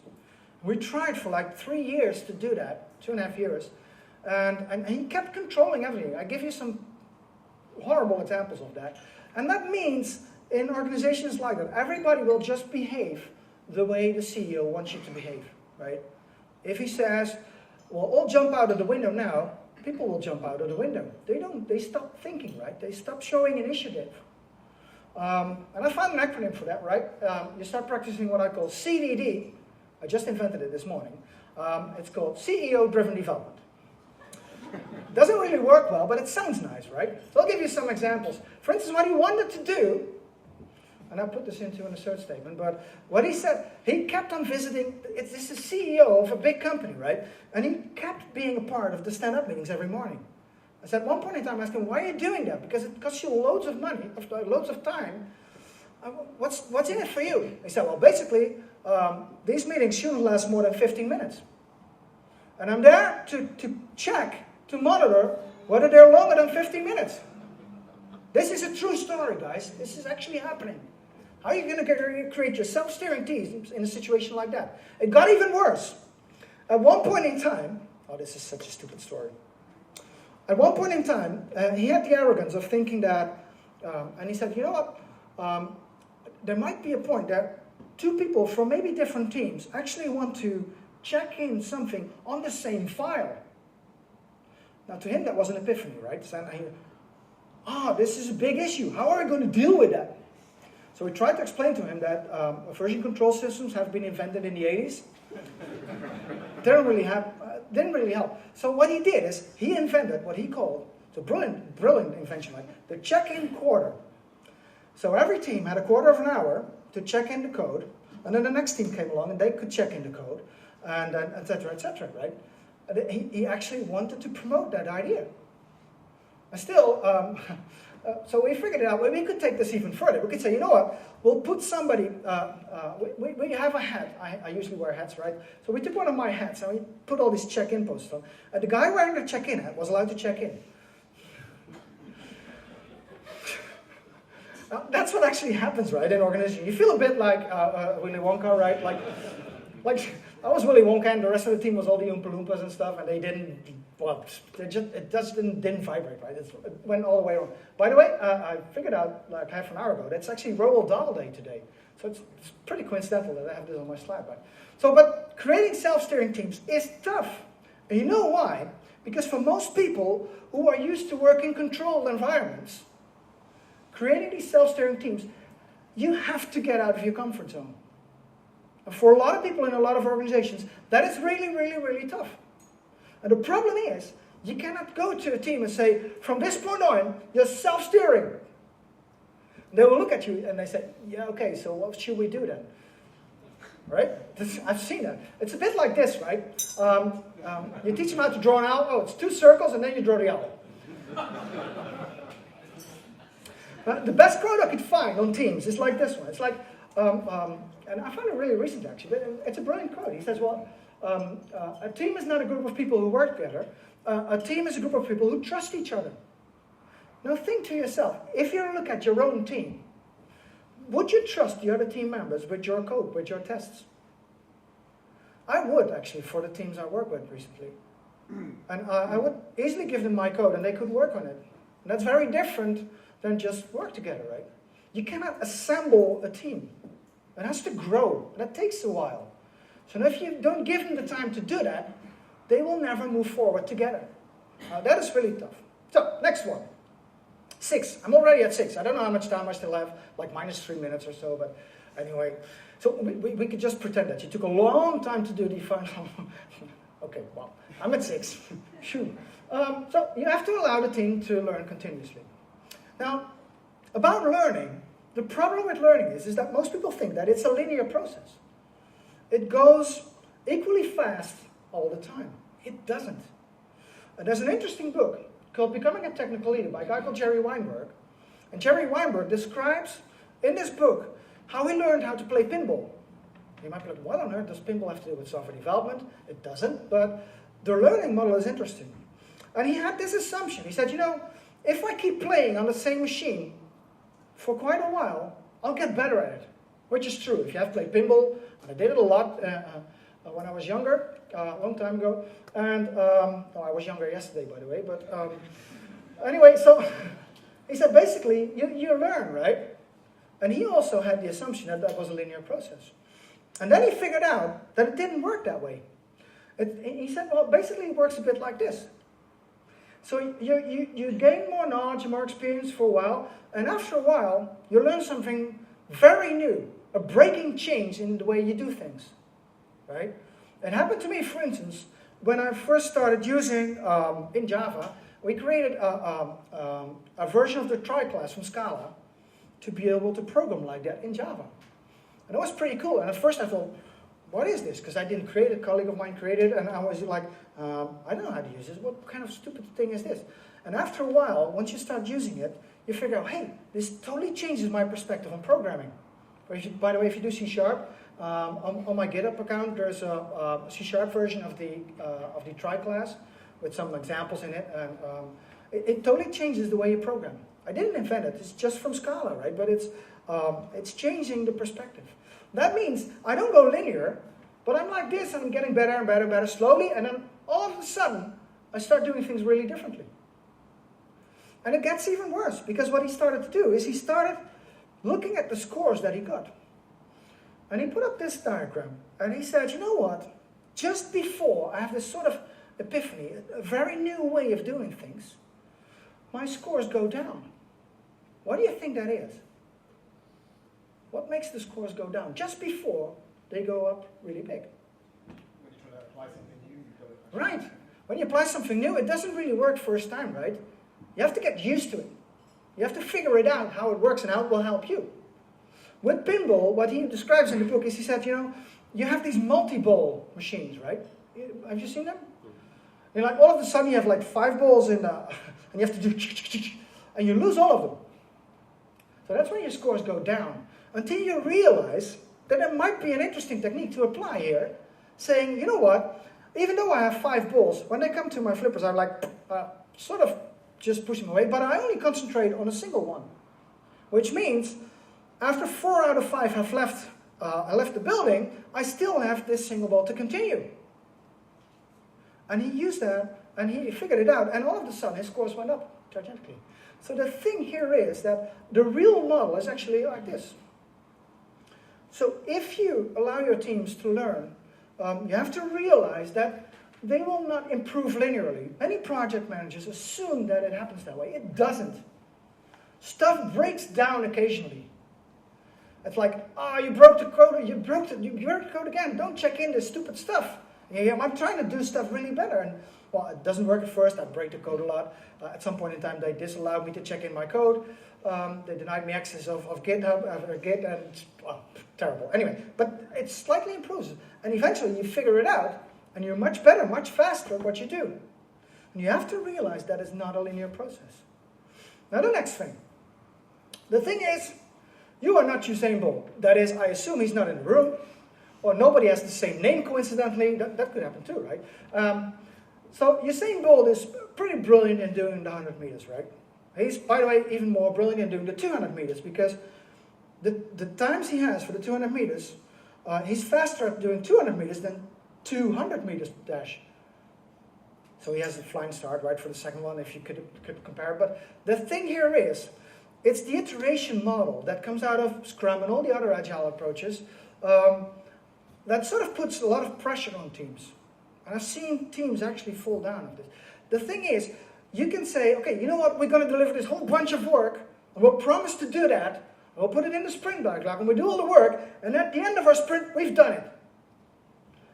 We tried for like 3 years to do that, 2.5 years, and he kept controlling everything. I give you some horrible examples of that. And that means in organizations like that, everybody will just behave the way the CEO wants you to behave, right? If he says, well, all jump out of the window now, people will jump out of the window. They stop thinking, right? They stop showing initiative. And I found an acronym for that, right? You start practicing what I call CDD. I just invented it this morning. It's called CEO-driven development. Doesn't really work well, but it sounds nice, right? So I'll give you some examples. For instance, what he wanted to do and I put this into an assert statement, but what he said, he kept on visiting, this is CEO of a big company, right? And he kept being a part of the stand-up meetings every morning. I said, at one point in time, I asked him, why are you doing that? Because it costs you loads of money, loads of time. What's in it for you? He said, well, basically, these meetings shouldn't last more than 15 minutes. And I'm there to check, to monitor whether they're longer than 15 minutes. This is a true story, guys. This is actually happening. How are you going to create your self-steering teams in a situation like that? It got even worse. At one point in time, oh, this is such a stupid story. At one point in time, he had the arrogance of thinking that, and he said, you know what, there might be a point that two people from maybe different teams actually want to check in something on the same file. Now, to him, that was an epiphany, right? This is a big issue. How are we going to deal with that? So we tried to explain to him that version control systems have been invented in the 80s. Didn't really help. So what he did is he invented what he called, it's a brilliant invention, like the check-in quarter. So every team had a quarter of an hour to check in the code, and then the next team came along and they could check in the code, and then et cetera, right? And he actually wanted to promote that idea. And still, so we figured it out. We could take this even further. We could say, you know what? We'll put somebody, we have a hat. I usually wear hats, right? So we took one of my hats and we put all these check-in posts on. And the guy wearing the check-in hat was allowed to check in. Now, that's what actually happens, right, in organization. You feel a bit like Willy Wonka, right? Like I was Willy Wonka and the rest of the team was all the Oompa Loompas and stuff, and they didn't, well, it just didn't vibrate, right? It went all the way around. By the way, I figured out like half an hour ago, that's actually Roald Dahl Day today. So it's pretty coincidental that I have this on my slide, right? So, but creating self-steering teams is tough. And you know why? Because for most people who are used to working in controlled environments, creating these self-steering teams, you have to get out of your comfort zone. And for a lot of people in a lot of organizations, that is really, really, really tough. And the problem is, you cannot go to a team and say, from this point on, you're self-steering. They will look at you and they say, yeah, okay, so what should we do then? Right? I've seen that. It's a bit like this, right? You teach them how to draw an owl. Oh, it's 2 circles and then you draw the owl. The best quote I could find on Teams is like this one. It's like, and I found it really recent actually, but it's a brilliant quote. He says, well, a team is not a group of people who work together. A team is a group of people who trust each other. Now think to yourself, if you look at your own team, would you trust the other team members with your code, with your tests? I would actually for the teams I work with recently. And I would easily give them my code and they could work on it. And that's very different than just work together, right? You cannot assemble a team. It has to grow, and that takes a while. So if you don't give them the time to do that, they will never move forward together. That is really tough. So, next one. 6. I'm already at 6. I don't know how much time I still have, like -3 minutes or so, but anyway. So we could just pretend that. You took a long time to do the final. Okay, well, I'm at 6. Phew. So you have to allow the team to learn continuously. Now, about learning, the problem with learning is that most people think that it's a linear process. It goes equally fast all the time. It doesn't. And there's an interesting book called Becoming a Technical Leader by a guy called Jerry Weinberg. And Jerry Weinberg describes in this book how he learned how to play pinball. You might be like, what on earth does pinball have to do with software development? It doesn't, but the learning model is interesting. And he had this assumption. He said, you know, if I keep playing on the same machine for quite a while, I'll get better at it. Which is true. If you have played pinball, and I did it a lot when I was younger, a long time ago. And, I was younger yesterday, by the way. But anyway, so he said, basically, you learn, right? And he also had the assumption that that was a linear process. And then he figured out that it didn't work that way. He said, well, basically it works a bit like this. So you gain more knowledge, more experience for a while, and after a while, you learn something very new, a breaking change in the way you do things, right? It happened to me, for instance, when I first started using, in Java, we created a version of the try class from Scala, to be able to program like that in Java. And it was pretty cool. And at first I thought, what is this? Because I didn't create it, a colleague of mine created it, and I was like, I don't know how to use this. What kind of stupid thing is this? And after a while, once you start using it, you figure out, hey, this totally changes my perspective on programming. By the way, if you do C#, on my GitHub account, there's a C# version of the try class with some examples in it, and it totally changes the way you program. I didn't invent it; it's just from Scala, right? But it's changing the perspective. That means I don't go linear, but I'm like this, and I'm getting better and better and better slowly, and then all of a sudden, I start doing things really differently. And it gets even worse, because what he started to do is he started looking at the scores that he got. And he put up this diagram, and he said, you know what? Just before I have this sort of epiphany, a very new way of doing things, my scores go down. What do you think that is? What makes the scores go down just before they go up really big? When you try to apply something new, you go... Right. When you apply something new, it doesn't really work first time, right? You have to get used to it. You have to figure it out, how it works and how it will help you. With pinball, what he describes in the book is he said, you have these multi-ball machines, right? Have you seen them? And like all of a sudden you have like 5 balls and you have to do and you lose all of them. So that's when your scores go down. Until you realize that there might be an interesting technique to apply here, saying, you know what, even though I have 5 balls, when they come to my flippers, I'm like, sort of just push them away, but I only concentrate on a single one. Which means, after 4 out of 5 have left the building, I still have this single ball to continue. And he used that, and he figured it out, and all of a sudden his scores went up gigantically. So the thing here is that the real model is actually like this. So if you allow your teams to learn, you have to realize that they will not improve linearly. Many project managers assume that it happens that way. It doesn't. Stuff breaks down occasionally. It's like, you broke the code, you broke the code again. Don't check in this stupid stuff. I'm trying to do stuff really better, and well, it doesn't work at first. I break the code a lot. At some point in time, they disallowed me to check in my code. They denied me access of GitHub, Git, and terrible. Anyway, but it slightly improves, and eventually you figure it out, and you're much better, much faster at what you do. And you have to realize that it's not a linear process. Now the next thing. The thing is, you are not Usain Bolt. That is, I assume he's not in the room, or nobody has the same name coincidentally. That could happen too, right? So Usain Bolt is pretty brilliant in doing the 100 meters, right? He's, by the way, even more brilliant in doing the 200 meters, because the times he has for the 200 meters, he's faster at doing 200 meters than 200 meters dash. So he has a flying start, right, for the second one, if you could compare. But the thing here is, it's the iteration model that comes out of Scrum and all the other Agile approaches that sort of puts a lot of pressure on teams. And I've seen teams actually fall down of this. The thing is, you can say, okay, you know what, we're going to deliver this whole bunch of work, and we'll promise to do that, and we'll put it in the sprint backlog, and we do all the work, and at the end of our sprint, we've done it.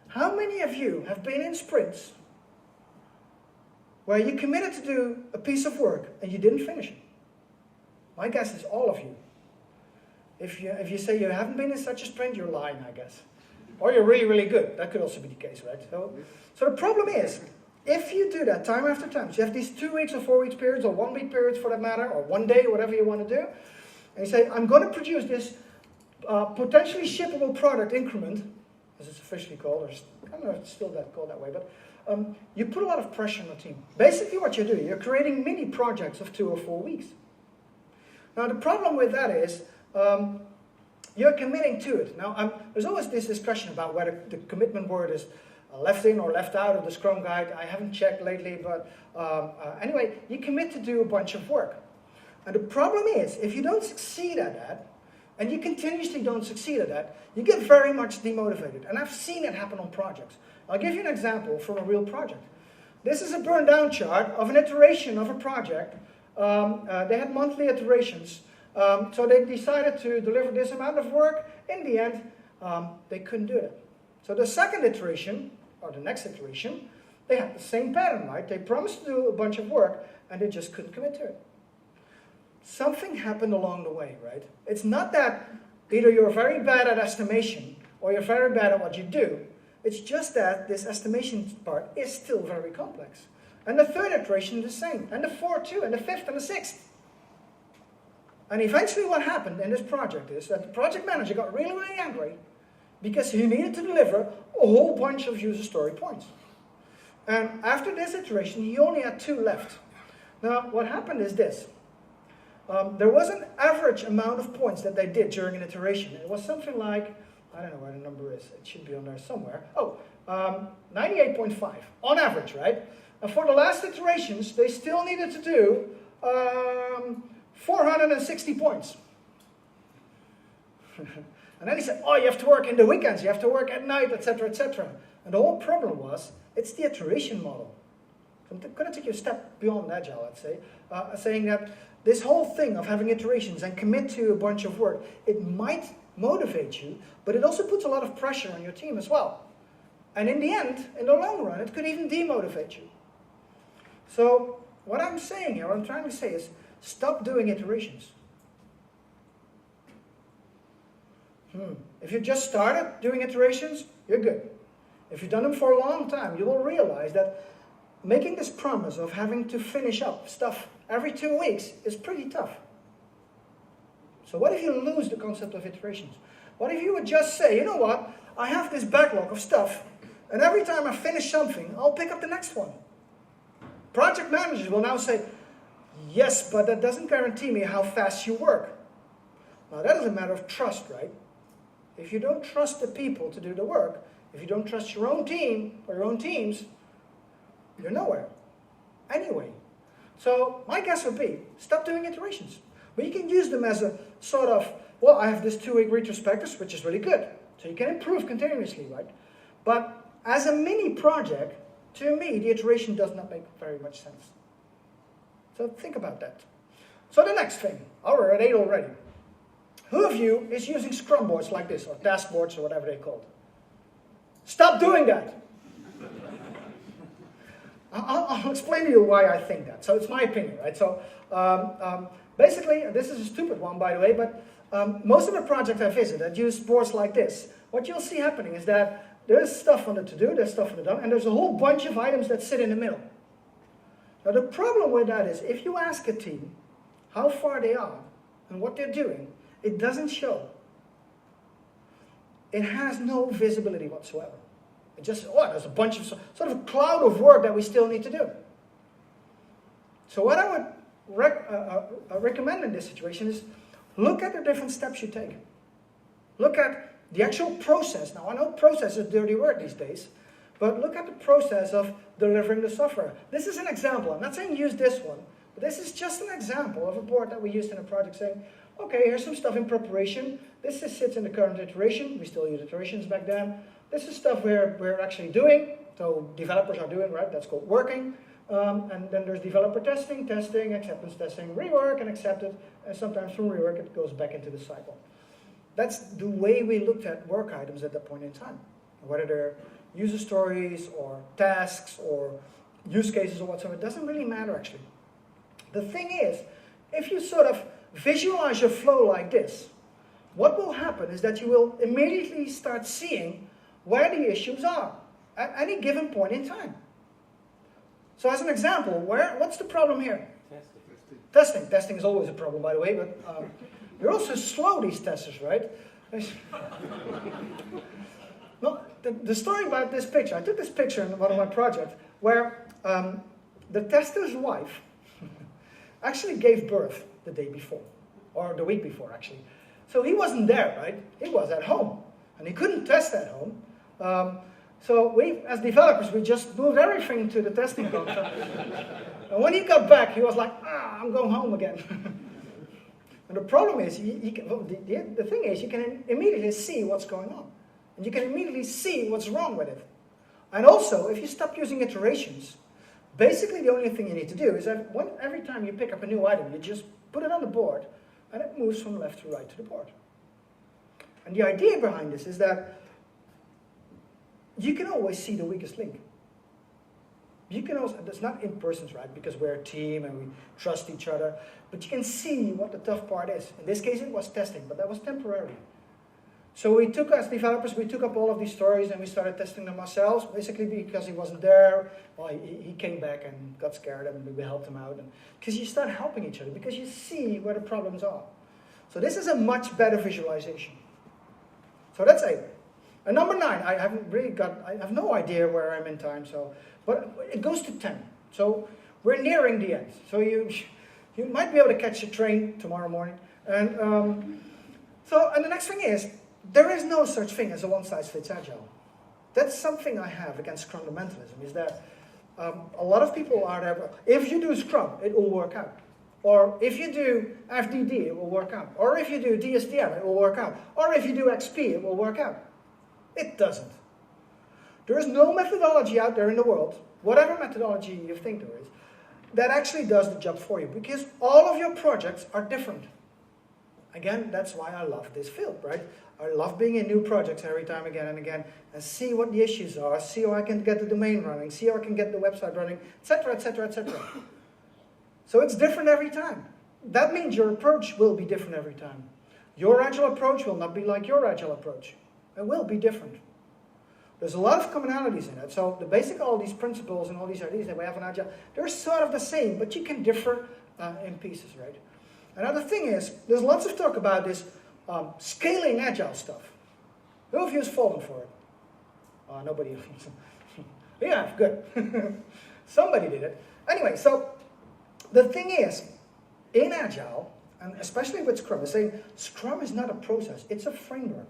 How many of you have been in sprints where you committed to do a piece of work, and you didn't finish it? My guess is all of you. If you say you haven't been in such a sprint, you're lying, I guess. Or you're really, really good. That could also be the case, right? So the problem is, if you do that time after time, so you have these 2 weeks or 4 weeks periods, or 1 week periods for that matter, or 1 day, whatever you want to do, and you say, I'm going to produce this potentially shippable product increment, as it's officially called, or I don't know if it's still called that way, but you put a lot of pressure on the team. Basically what you're doing, you're creating mini projects of 2 or 4 weeks. Now the problem with that is, you're committing to it. Now, there's always this discussion about whether the commitment word is left in or left out of the Scrum Guide. I haven't checked lately, but anyway, you commit to do a bunch of work. And the problem is, if you don't succeed at that, and you continuously don't succeed at that, you get very much demotivated. And I've seen it happen on projects. I'll give you an example from a real project. This is a burned down chart of an iteration of a project. They had monthly iterations. So they decided to deliver this amount of work. In the end, they couldn't do it. So the second iteration, or the next iteration, they had the same pattern, right? They promised to do a bunch of work, and they just couldn't commit to it. something happened along the way, right? It's not that either you're very bad at estimation or you're very bad at what you do. It's just that this estimation part is still very complex. And the third iteration is the same, and the fourth too, and the fifth and the sixth. And eventually what happened in this project is that the project manager got really, really angry because he needed to deliver a whole bunch of user story points. And after this iteration, he only had 2 left. Now, what happened is this. There was an average amount of points that they did during an iteration. It was something like, I don't know where the number is. It should be on there somewhere. 98.5 on average, right? And for the last iterations, they still needed to do 460 points. And then he said, oh, you have to work in the weekends, you have to work at night, etc., etc. And the whole problem was, it's the iteration model. I'm going to take you a step beyond Agile, let's say, saying that this whole thing of having iterations and commit to a bunch of work, it might motivate you, but it also puts a lot of pressure on your team as well. And in the end, in the long run, it could even demotivate you. So what I'm saying here, what I'm trying to say is, stop doing iterations. If you just started doing iterations, you're good. If you've done them for a long time, you will realize that making this promise of having to finish up stuff every 2 weeks is pretty tough. So what if you lose the concept of iterations? What if you would just say, you know what, I have this backlog of stuff, and every time I finish something, I'll pick up the next one. Project managers will now say, yes, but that doesn't guarantee me how fast you work. Now that is a matter of trust, right? If you don't trust the people to do the work, if you don't trust your own team or your own teams, you're nowhere. Anyway, so my guess would be, stop doing iterations. But you can use them as a sort of, well, I have this 2-week retrospectives, which is really good. So you can improve continuously, right? But as a mini project, to me, the iteration does not make very much sense. So think about that. So the next thing, we're at 8 already. Who of you is using Scrum boards like this, or task boards, or whatever they're called? Stop doing that. I'll explain to you why I think that. So it's my opinion, right? So basically, this is a stupid one, by the way, but most of the projects I visit that use boards like this, what you'll see happening is that there's stuff on the to-do, there's stuff on the done, and there's a whole bunch of items that sit in the middle. Now the problem with that is, if you ask a team how far they are and what they're doing, it doesn't show. It has no visibility whatsoever. It just, there's a bunch of, sort of a cloud of work that we still need to do. So what I would recommend in this situation is, look at the different steps you take. Look at the actual process. Now I know process is a dirty word these days, but look at the process of delivering the software. This is an example. I'm not saying use this one, but this is just an example of a board that we used in a project saying, okay, here's some stuff in preparation. This sits in the current iteration. We still use iterations back then. This is stuff we're actually doing. So developers are doing, right? That's called working. And then there's developer testing, acceptance testing, rework, and accepted. And sometimes from rework, it goes back into the cycle. That's the way we looked at work items at that point in time. Whether they're user stories or tasks or use cases or whatsoever, it doesn't really matter actually. The thing is, if you sort of visualize your flow like this, what will happen is that you will immediately start seeing where the issues are at any given point in time. So as an example, what's the problem here? Testing. Testing is always a problem, by the way, but you're also slow, these testers, right? No, the story about this picture, I took this picture in one of my projects where the tester's wife actually gave birth the day before, or the week before, actually. So he wasn't there, right? He was at home, and he couldn't test at home. So we, as developers, we just moved everything to the testing console. And when he got back, he was like, I'm going home again. And the problem is, the thing is, you can immediately see what's going on. And you can immediately see what's wrong with it. And also, if you stop using iterations, basically the only thing you need to do is that every time you pick up a new item, you just put it on the board, and it moves from left to right to the board. And the idea behind this is that you can always see the weakest link. You can also, it's not in persons, right? Because we're a team and we trust each other. But you can see what the tough part is. In this case, it was testing, but that was temporary. So we took, as developers, we took up all of these stories and we started testing them ourselves, basically because he wasn't there. Well, he came back and got scared and we helped him out. Because you start helping each other, because you see where the problems are. So this is a much better visualization. So that's 8. And number 9, I have no idea where I'm in time, but it goes to 10. So we're nearing the end. So you might be able to catch a train tomorrow morning. And and the next thing is, there is no such thing as a one-size-fits Agile. That's something I have against fundamentalism, is that a lot of people are there, if you do Scrum, it will work out. Or if you do FDD, it will work out. Or if you do DSTM, it will work out. Or if you do XP, it will work out. It doesn't. There is no methodology out there in the world, whatever methodology you think there is, that actually does the job for you, because all of your projects are different. Again, that's why I love this field, right? I love being in new projects every time again and again, and see what the issues are, see how I can get the domain running, see how I can get the website running, etc., etc., etc. So it's different every time. That means your approach will be different every time. Your Agile approach will not be like your Agile approach. It will be different. There's a lot of commonalities in it. So the basic, all these principles and all these ideas that we have in Agile, they're sort of the same, but you can differ in pieces, right? Another thing is, there's lots of talk about this scaling Agile stuff. Who of you has fallen for it? Nobody. Yeah, good. Somebody did it. Anyway, so the thing is, in Agile, and especially with Scrum, is saying Scrum is not a process, it's a framework.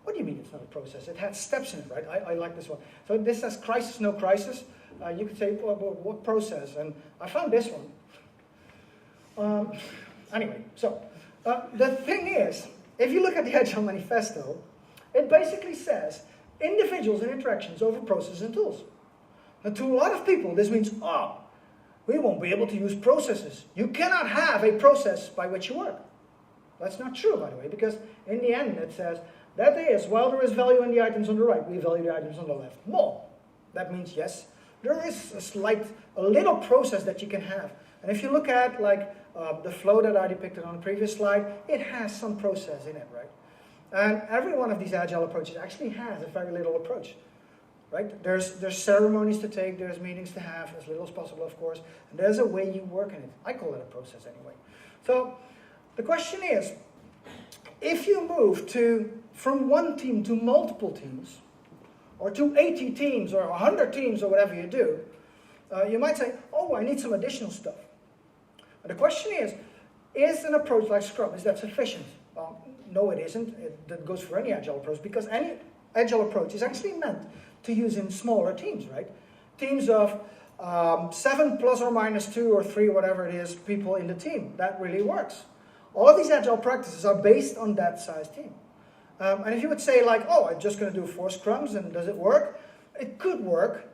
What do you mean it's not a process? It has steps in it, right? I like this one. So this says crisis, no crisis. You could say, well, what process? And I found this one. Anyway, so the thing is, if you look at the Agile Manifesto, it basically says individuals and interactions over processes and tools. Now, to a lot of people, this means, we won't be able to use processes. You cannot have a process by which you work. That's not true, by the way, because in the end it says, that is, while there is value in the items on the right, we value the items on the left more. That means, yes, there is a little process that you can have. And if you look at the flow that I depicted on the previous slide, it has some process in it, right? And every one of these Agile approaches actually has a very little approach, right? There's ceremonies to take, there's meetings to have, as little as possible, of course, and there's a way you work in it. I call it a process anyway. So the question is, if you move from one team to multiple teams, or to 80 teams, or 100 teams, or whatever you do, you might say, I need some additional stuff. And the question is an approach like Scrum, is that sufficient? Well, no, it isn't. That goes for any Agile approach, because any Agile approach is actually meant to use in smaller teams, right? Teams of 7 plus or minus 2 or 3, whatever it is, people in the team. That really works. All of these Agile practices are based on that size team. And if you would say I'm just going to do 4 Scrums and does it work? It could work.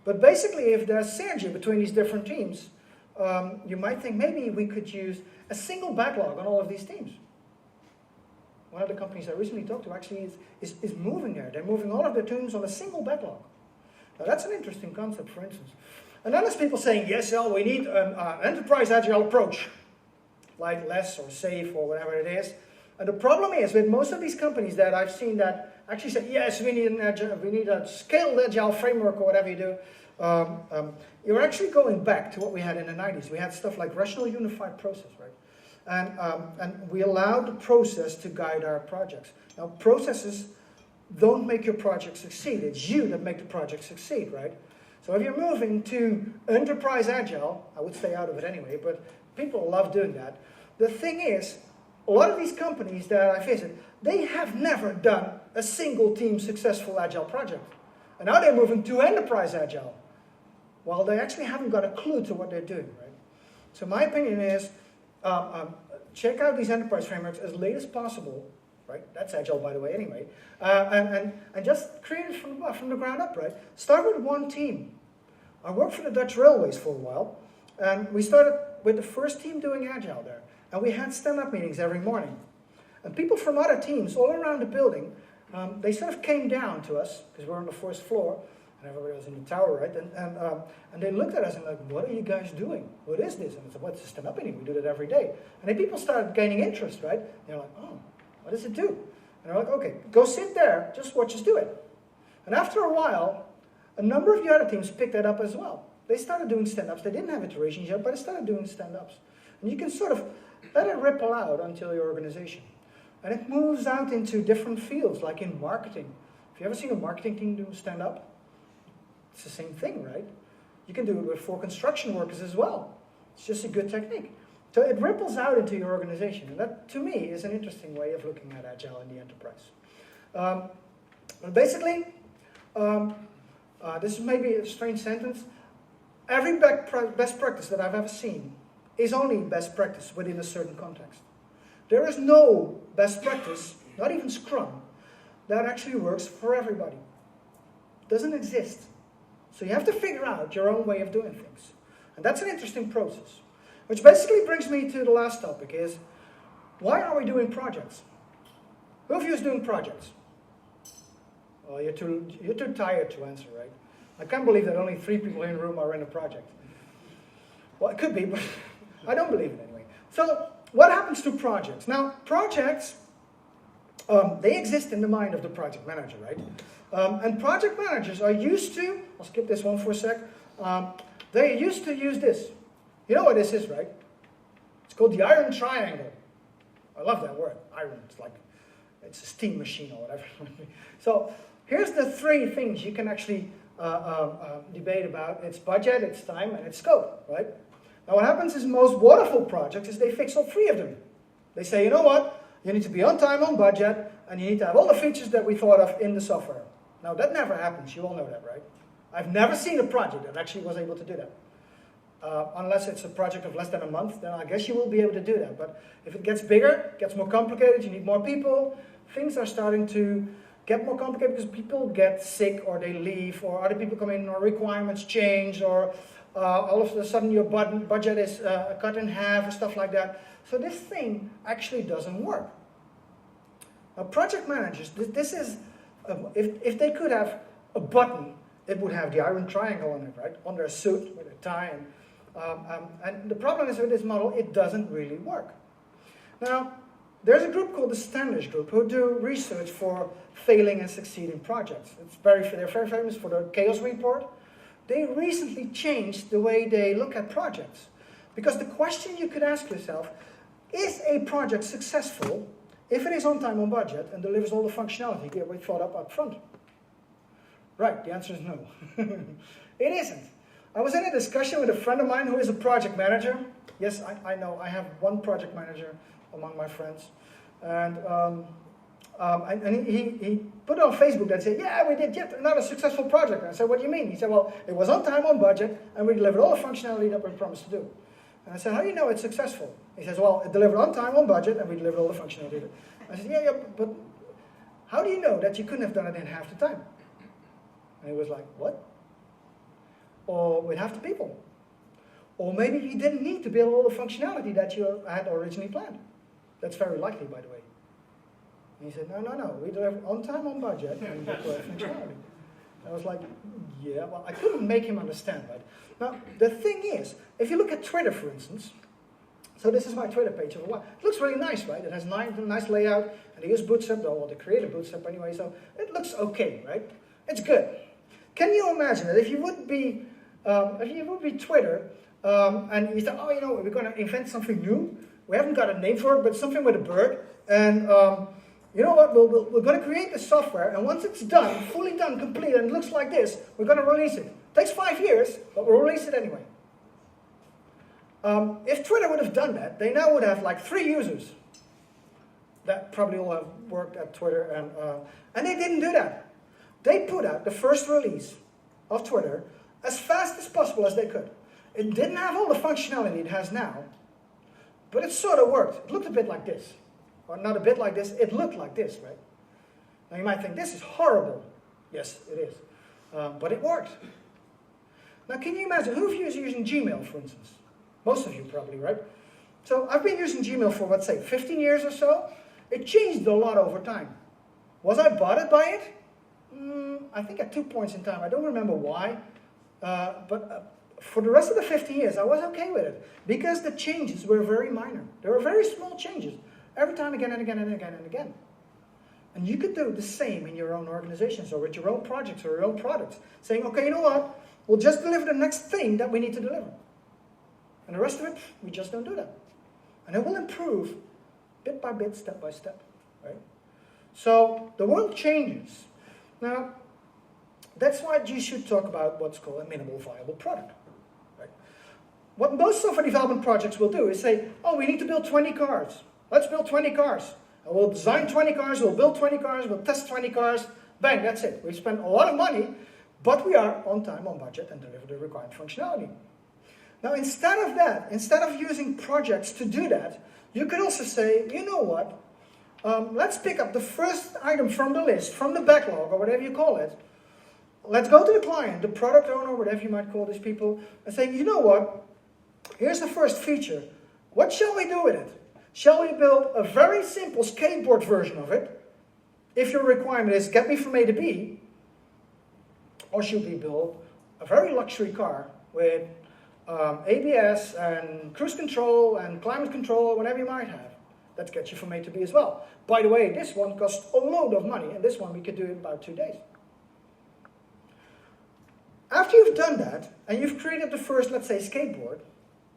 But basically, if there's synergy between these different teams, you might think maybe we could use a single backlog on all of these teams. One of the companies I recently talked to actually is moving there. They're moving all of their teams on a single backlog. Now that's an interesting concept, for instance. And then there's people saying, yes, we need an enterprise Agile approach, like less or safe or whatever it is. And the problem is, with most of these companies that I've seen that actually say, yes, we need a scaled Agile framework or whatever you do, you're actually going back to what we had in the 90s. We had stuff like rational unified process, right? And we allowed the process to guide our projects. Now, processes don't make your project succeed. It's you that make the project succeed, right? So if you're moving to enterprise Agile, I would stay out of it anyway, but people love doing that. The thing is, a lot of these companies that I visit, they have never done a single team successful Agile project. And now they're moving to enterprise Agile. Well, they actually haven't got a clue to what they're doing, right? So my opinion is, check out these enterprise frameworks as late as possible, right? That's Agile, by the way, anyway. And just create it from the ground up, right? Start with one team. I worked for the Dutch Railways for a while, and we started with the first team doing Agile there. And we had stand-up meetings every morning. And people from other teams all around the building, they sort of came down to us, because we're on the first floor, And everybody was in the tower, right? And they looked at us and like, what are you guys doing? What is this? And I said, well, it's a stand-up meeting. We do that every day. And then people started gaining interest, right? They're like, oh, what does it do? And they're like, okay, go sit there. Just watch us do it. And after a while, a number of the other teams picked that up as well. They started doing stand-ups. They didn't have iterations yet, but they started doing stand-ups. And you can sort of let it ripple out until your organization. And it moves out into different fields, like in marketing. Have you ever seen a marketing team do stand-up? It's the same thing, right? You can do it for construction workers as well. It's just a good technique. So it ripples out into your organization. And that, to me, is an interesting way of looking at Agile in the enterprise. But basically, this is maybe a strange sentence. Every best practice that I've ever seen is only best practice within a certain context. There is no best practice, not even Scrum, that actually works for everybody. It doesn't exist. So you have to figure out your own way of doing things. And that's an interesting process. Which basically brings me to the last topic is, why are we doing projects? Who of you is doing projects? Well, you're too tired to answer, right? I can't believe that only 3 people in the room are in a project. Well, it could be, but I don't believe it anyway. So, what happens to projects? Now, projects, they exist in the mind of the project manager, right? And project managers are used to, I'll skip this one for a sec, they're used to use this. You know what this is, right? It's called the iron triangle. I love that word, iron. It's like, it's a steam machine or whatever. So, here's the 3 things you can actually debate about. It's budget, it's time, and it's scope, right? Now what happens is most waterfall projects is they fix all 3 of them. They say, you know what? You need to be on time, on budget, and you need to have all the features that we thought of in the software. Now that never happens, you all know that, right? I've never seen a project that actually was able to do that. Unless it's a project of less than a month, then I guess you will be able to do that. But if it gets bigger, gets more complicated, you need more people, things are starting to get more complicated because people get sick or they leave or other people come in or requirements change or all of a sudden your budget is cut in half or stuff like that. So this thing actually doesn't work. Now project managers, this is, if they could have a button, it would have the iron triangle on it, right? On their suit with a tie. And the problem is with this model, it doesn't really work. Now, there's a group called the Standards Group who do research for failing and succeeding projects. They're very famous for the Chaos Report. They recently changed the way they look at projects. Because the question you could ask yourself, is a project successful if it is on time, on budget, and delivers all the functionality that we thought up front? Right, the answer is no. It isn't. I was in a discussion with a friend of mine who is a project manager. Yes, I know, I have one project manager among my friends. And he put it on Facebook that said, yeah, we did yet another successful project. And I said, what do you mean? He said, well, it was on time, on budget, and we delivered all the functionality that we promised to do. And I said, how do you know it's successful? He says, well, it delivered on time, on budget, and we delivered all the functionality. I said, yeah, but how do you know that you couldn't have done it in half the time? And he was like, what? Or with half the people. Or maybe you didn't need to build all the functionality that you had originally planned. That's very likely, by the way. And he said, no, we delivered on time, on budget, and we deployed functionality. I was like, yeah, well, I couldn't make him understand, right? Now, the thing is, if you look at Twitter, for instance, so this is my Twitter page of a while. It looks really nice, right? It has nice layout, and they use Bootstrap, or they created Bootstrap anyway, so it looks okay, right? It's good. Can you imagine that if you would be Twitter, and you thought, oh, you know, we're going to invent something new. We haven't got a name for it, but something with a bird. And you know what? We're going to create this software, and once it's done, fully done, complete, and it looks like this, we're going to release it. It takes 5 years, but we'll release it anyway. If Twitter would have done that, they now would have like 3 users that probably all have worked at Twitter, and they didn't do that. They put out the first release of Twitter as fast as possible as they could. It didn't have all the functionality it has now, but it sort of worked. It looked a bit like this. Or not a bit like this, it looked like this, right? Now you might think, this is horrible. Yes, it is. But it worked. Now can you imagine, who of you is using Gmail, for instance? Most of you probably, right? So I've been using Gmail for, let's say, 15 years or so. It changed a lot over time. Was I bothered by it? I think at 2 points in time. I don't remember why, but for the rest of the 15 years, I was okay with it because the changes were very minor. They were very small changes every time, again and again and again and again. And you could do the same in your own organizations or with your own projects or your own products, saying, okay, you know what? We'll just deliver the next thing that we need to deliver. And the rest of it, we just don't do that. And it will improve bit by bit, step by step, right? So the world changes. Now, that's why you should talk about what's called a minimal viable product. Right? What most software development projects will do is say, oh, we need to build 20 cars. Let's build 20 cars. And we'll design 20 cars, we'll build 20 cars, we'll test 20 cars. Bang, that's it. We've spent a lot of money, but we are on time, on budget, and deliver the required functionality. Now, instead of that, instead of using projects to do that, you could also say, you know what? Let's pick up the first item from the list, from the backlog, or whatever you call it. Let's go to the client, the product owner, whatever you might call these people, and say, you know what? Here's the first feature. What shall we do with it? Shall we build a very simple skateboard version of it? If your requirement is get me from A to B, or should we build a very luxury car with ABS and cruise control and climate control, whatever you might have? That gets you from A to B as well. By the way, this one costs a load of money, and this one we could do in about 2 days. After you've done that, and you've created the first, let's say, skateboard,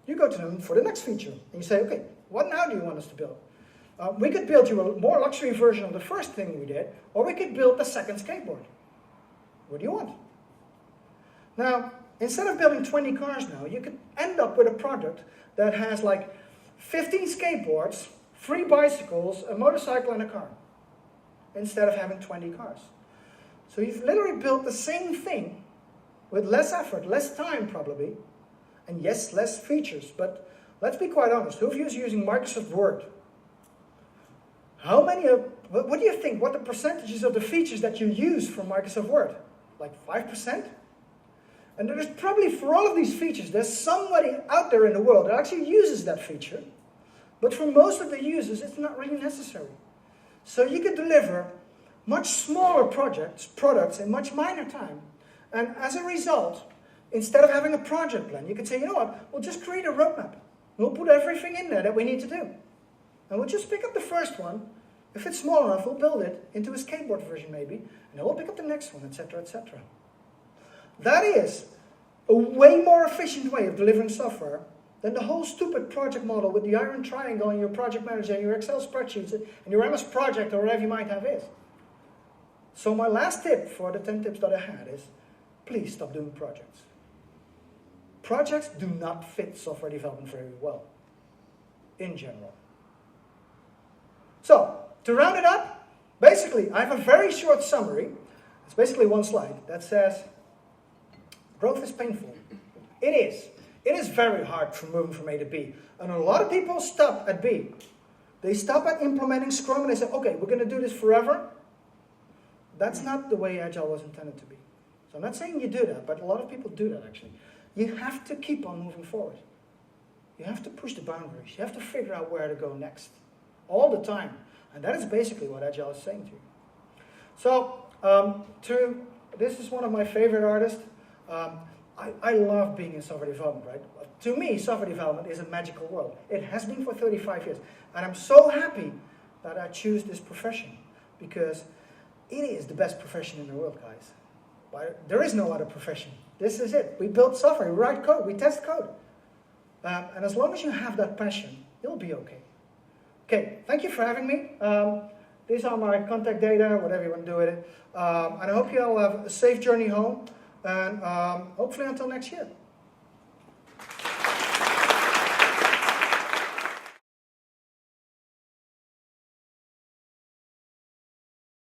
you go to them for the next feature. And you say, okay, what now do you want us to build? We could build you a more luxury version of the first thing we did, or we could build the second skateboard. What do you want? Now, instead of building 20 cars now, you could end up with a product that has like 15 skateboards, 3 bicycles, a motorcycle, and a car, instead of having 20 cars. So you've literally built the same thing with less effort, less time probably, and yes, less features. But let's be quite honest, who of you is using Microsoft Word? What do you think, what the percentages of the features that you use from Microsoft Word? Like 5%? And there's probably, for all of these features, there's somebody out there in the world that actually uses that feature. But for most of the users, it's not really necessary. So you could deliver much smaller products in much minor time. And as a result, instead of having a project plan, you could say, you know what, we'll just create a roadmap. We'll put everything in there that we need to do. And we'll just pick up the first one. If it's small enough, we'll build it into a skateboard version maybe. And then we'll pick up the next one, etc., etc. That is a way more efficient way of delivering software than the whole stupid project model with the iron triangle and your project manager and your Excel spreadsheets and your MS project or whatever you might have is. So my last tip for the 10 tips that I had is, please stop doing projects. Projects do not fit software development very well, in general. So, to round it up, basically, I have a very short summary. It's basically one slide that says, growth is painful. It is. It is very hard from moving from A to B. And a lot of people stop at B. They stop at implementing Scrum and they say, okay, we're going to do this forever. That's not the way Agile was intended to be. So I'm not saying you do that, but a lot of people do that actually. You have to keep on moving forward. You have to push the boundaries. You have to figure out where to go next. All the time. And that is basically what Agile is saying to you. So, this is one of my favorite artists. I love being in software development, right? To me, software development is a magical world. It has been for 35 years. And I'm so happy that I choose this profession because it is the best profession in the world, guys. There is no other profession. This is it. We build software, we write code, we test code. And as long as you have that passion, you'll be okay. Okay, thank you for having me. These are my contact data, whatever you want to do with it. And I hope you all have a safe journey home. And hopefully until next year.